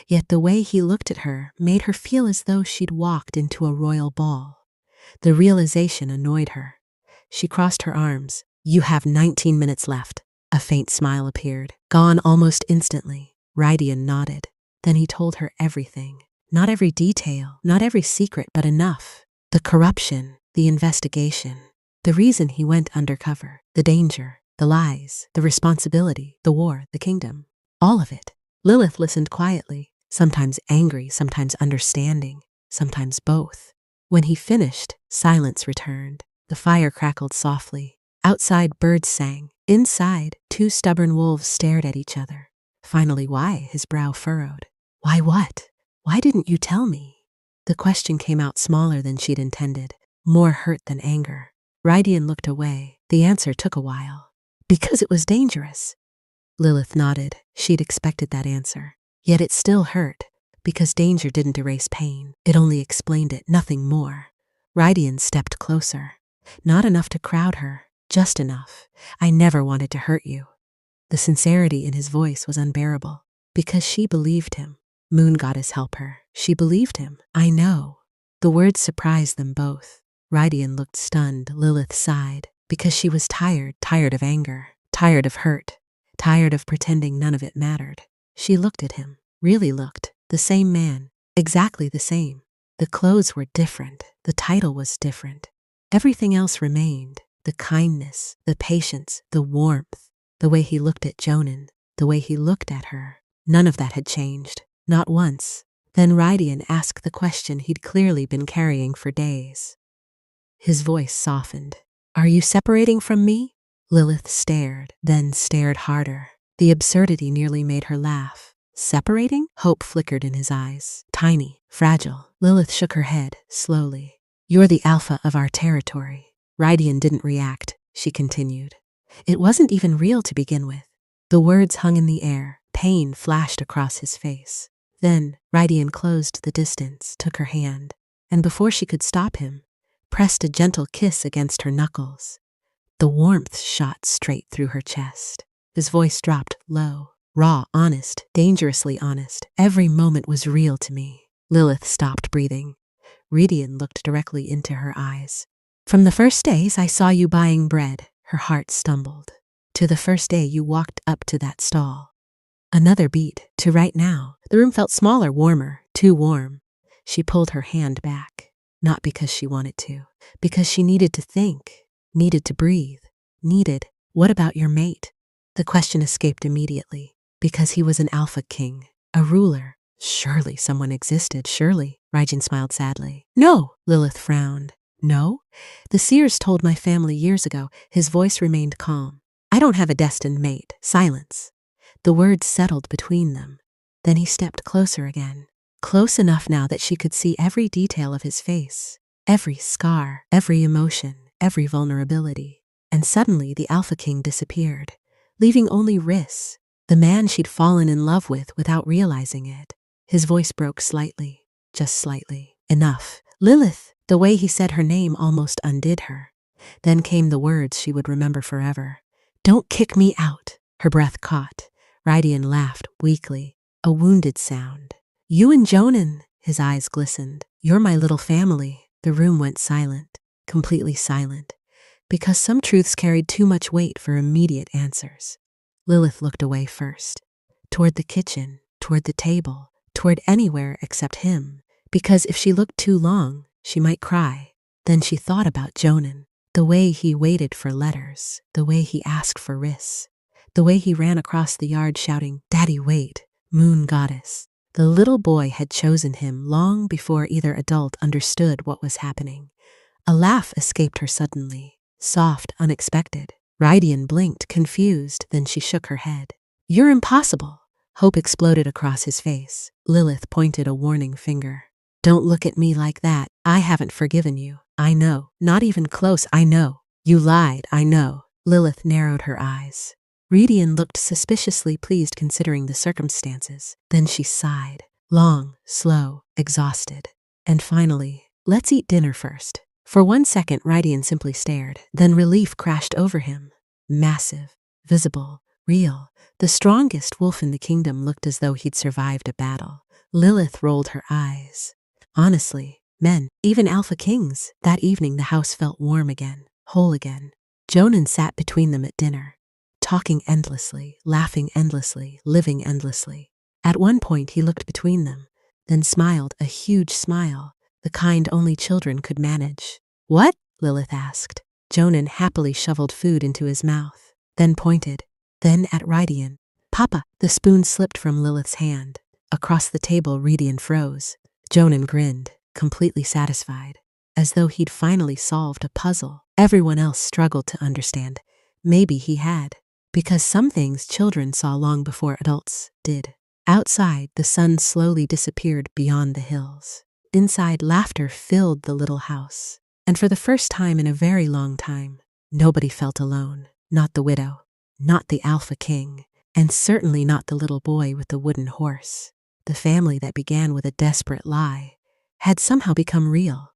Yet the way he looked at her made her feel as though she'd walked into a royal ball. The realization annoyed her. She crossed her arms. You have 19 minutes left. A faint smile appeared, gone almost instantly. Rydian nodded. Then he told her everything. Not every detail, not every secret, but enough. The corruption, the investigation, the reason he went undercover, the danger, the lies, the responsibility, the war, the kingdom. All of it. Lilith listened quietly, sometimes angry, sometimes understanding, sometimes both. When he finished, silence returned. The fire crackled softly. Outside, birds sang. Inside, two stubborn wolves stared at each other. Finally, why? His brow furrowed. Why what? Why didn't you tell me? The question came out smaller than she'd intended, more hurt than anger. Rydian looked away. The answer took a while. Because it was dangerous. Lilith nodded. She'd expected that answer. Yet it still hurt, because danger didn't erase pain. It only explained it, nothing more. Rydian stepped closer. Not enough to crowd her, just enough. I never wanted to hurt you. The sincerity in his voice was unbearable, because she believed him. Moon Goddess help her. She believed him. I know. The words surprised them both. Rydian looked stunned. Lilith sighed, because she was tired of anger, tired of hurt, tired of pretending none of it mattered. She looked at him, really looked, the same man, exactly the same. The clothes were different, the title was different. Everything else remained, the kindness, the patience, the warmth, the way he looked at Jonan, the way he looked at her. None of that had changed, not once. Then Rydian asked the question he'd clearly been carrying for days. His voice softened. Are you separating from me? Lilith stared, then stared harder. The absurdity nearly made her laugh. Separating? Hope flickered in his eyes. Tiny, fragile. Lilith shook her head, slowly. You're the alpha of our territory. Rydian didn't react, she continued. It wasn't even real to begin with. The words hung in the air. Pain flashed across his face. Then, Rydian closed the distance, took her hand, and before she could stop him, pressed a gentle kiss against her knuckles. The warmth shot straight through her chest. His voice dropped low, raw, honest, dangerously honest. Every moment was real to me. Lilith stopped breathing. Rydian looked directly into her eyes. From the first days I saw you buying bread, her heart stumbled. To the first day you walked up to that stall. Another beat, to right now. The room felt smaller, warmer, too warm. She pulled her hand back, not because she wanted to, because she needed to think, needed to breathe, needed, what about your mate? The question escaped immediately, because he was an alpha king, a ruler. Surely someone existed, surely. Rydian smiled sadly. No, Lilith frowned. No? The seers told my family years ago. His voice remained calm. I don't have a destined mate. Silence. The words settled between them. Then he stepped closer again. Close enough now that she could see every detail of his face. Every scar, every emotion, every vulnerability. And suddenly the Alpha King disappeared, leaving only Riss, the man she'd fallen in love with without realizing it. His voice broke slightly, just slightly. Enough. Lilith. The way he said her name almost undid her. Then came the words she would remember forever. Don't kick me out. Her breath caught. Rydian laughed weakly, a wounded sound. You and Jonan, his eyes glistened. You're my little family. The room went silent, completely silent, because some truths carried too much weight for immediate answers. Lilith looked away first, toward the kitchen, toward the table, toward anywhere except him, because if she looked too long, she might cry. Then she thought about Jonan, the way he waited for letters, the way he asked for risks, the way he ran across the yard shouting, "Daddy, wait, moon goddess." The little boy had chosen him long before either adult understood what was happening. A laugh escaped her suddenly, soft, unexpected. Rydian blinked, confused, then she shook her head. You're impossible. Hope exploded across his face. Lilith pointed a warning finger. Don't look at me like that. I haven't forgiven you. I know. Not even close, I know. You lied, I know. Lilith narrowed her eyes. Rydian looked suspiciously pleased considering the circumstances. Then she sighed. Long, slow, exhausted. And finally, let's eat dinner first. For 1 second, Rydian simply stared. Then relief crashed over him. Massive, visible, real. The strongest wolf in the kingdom looked as though he'd survived a battle. Lilith rolled her eyes. Honestly, men, even alpha kings, that evening the house felt warm again, whole again. Jonan sat between them at dinner, talking endlessly, laughing endlessly, living endlessly. At one point he looked between them, then smiled, a huge smile, the kind only children could manage. What? Lilith asked. Jonan happily shoveled food into his mouth, then pointed, then at Rydian. Papa! The spoon slipped from Lilith's hand. Across the table, Rydian froze. Jonan grinned, completely satisfied, as though he'd finally solved a puzzle. Everyone else struggled to understand. Maybe he had, because some things children saw long before adults did. Outside, the sun slowly disappeared beyond the hills. Inside, laughter filled the little house. And for the first time in a very long time, nobody felt alone. Not the widow, not the alpha king, and certainly not the little boy with the wooden horse. The family that began with a desperate lie had somehow become real.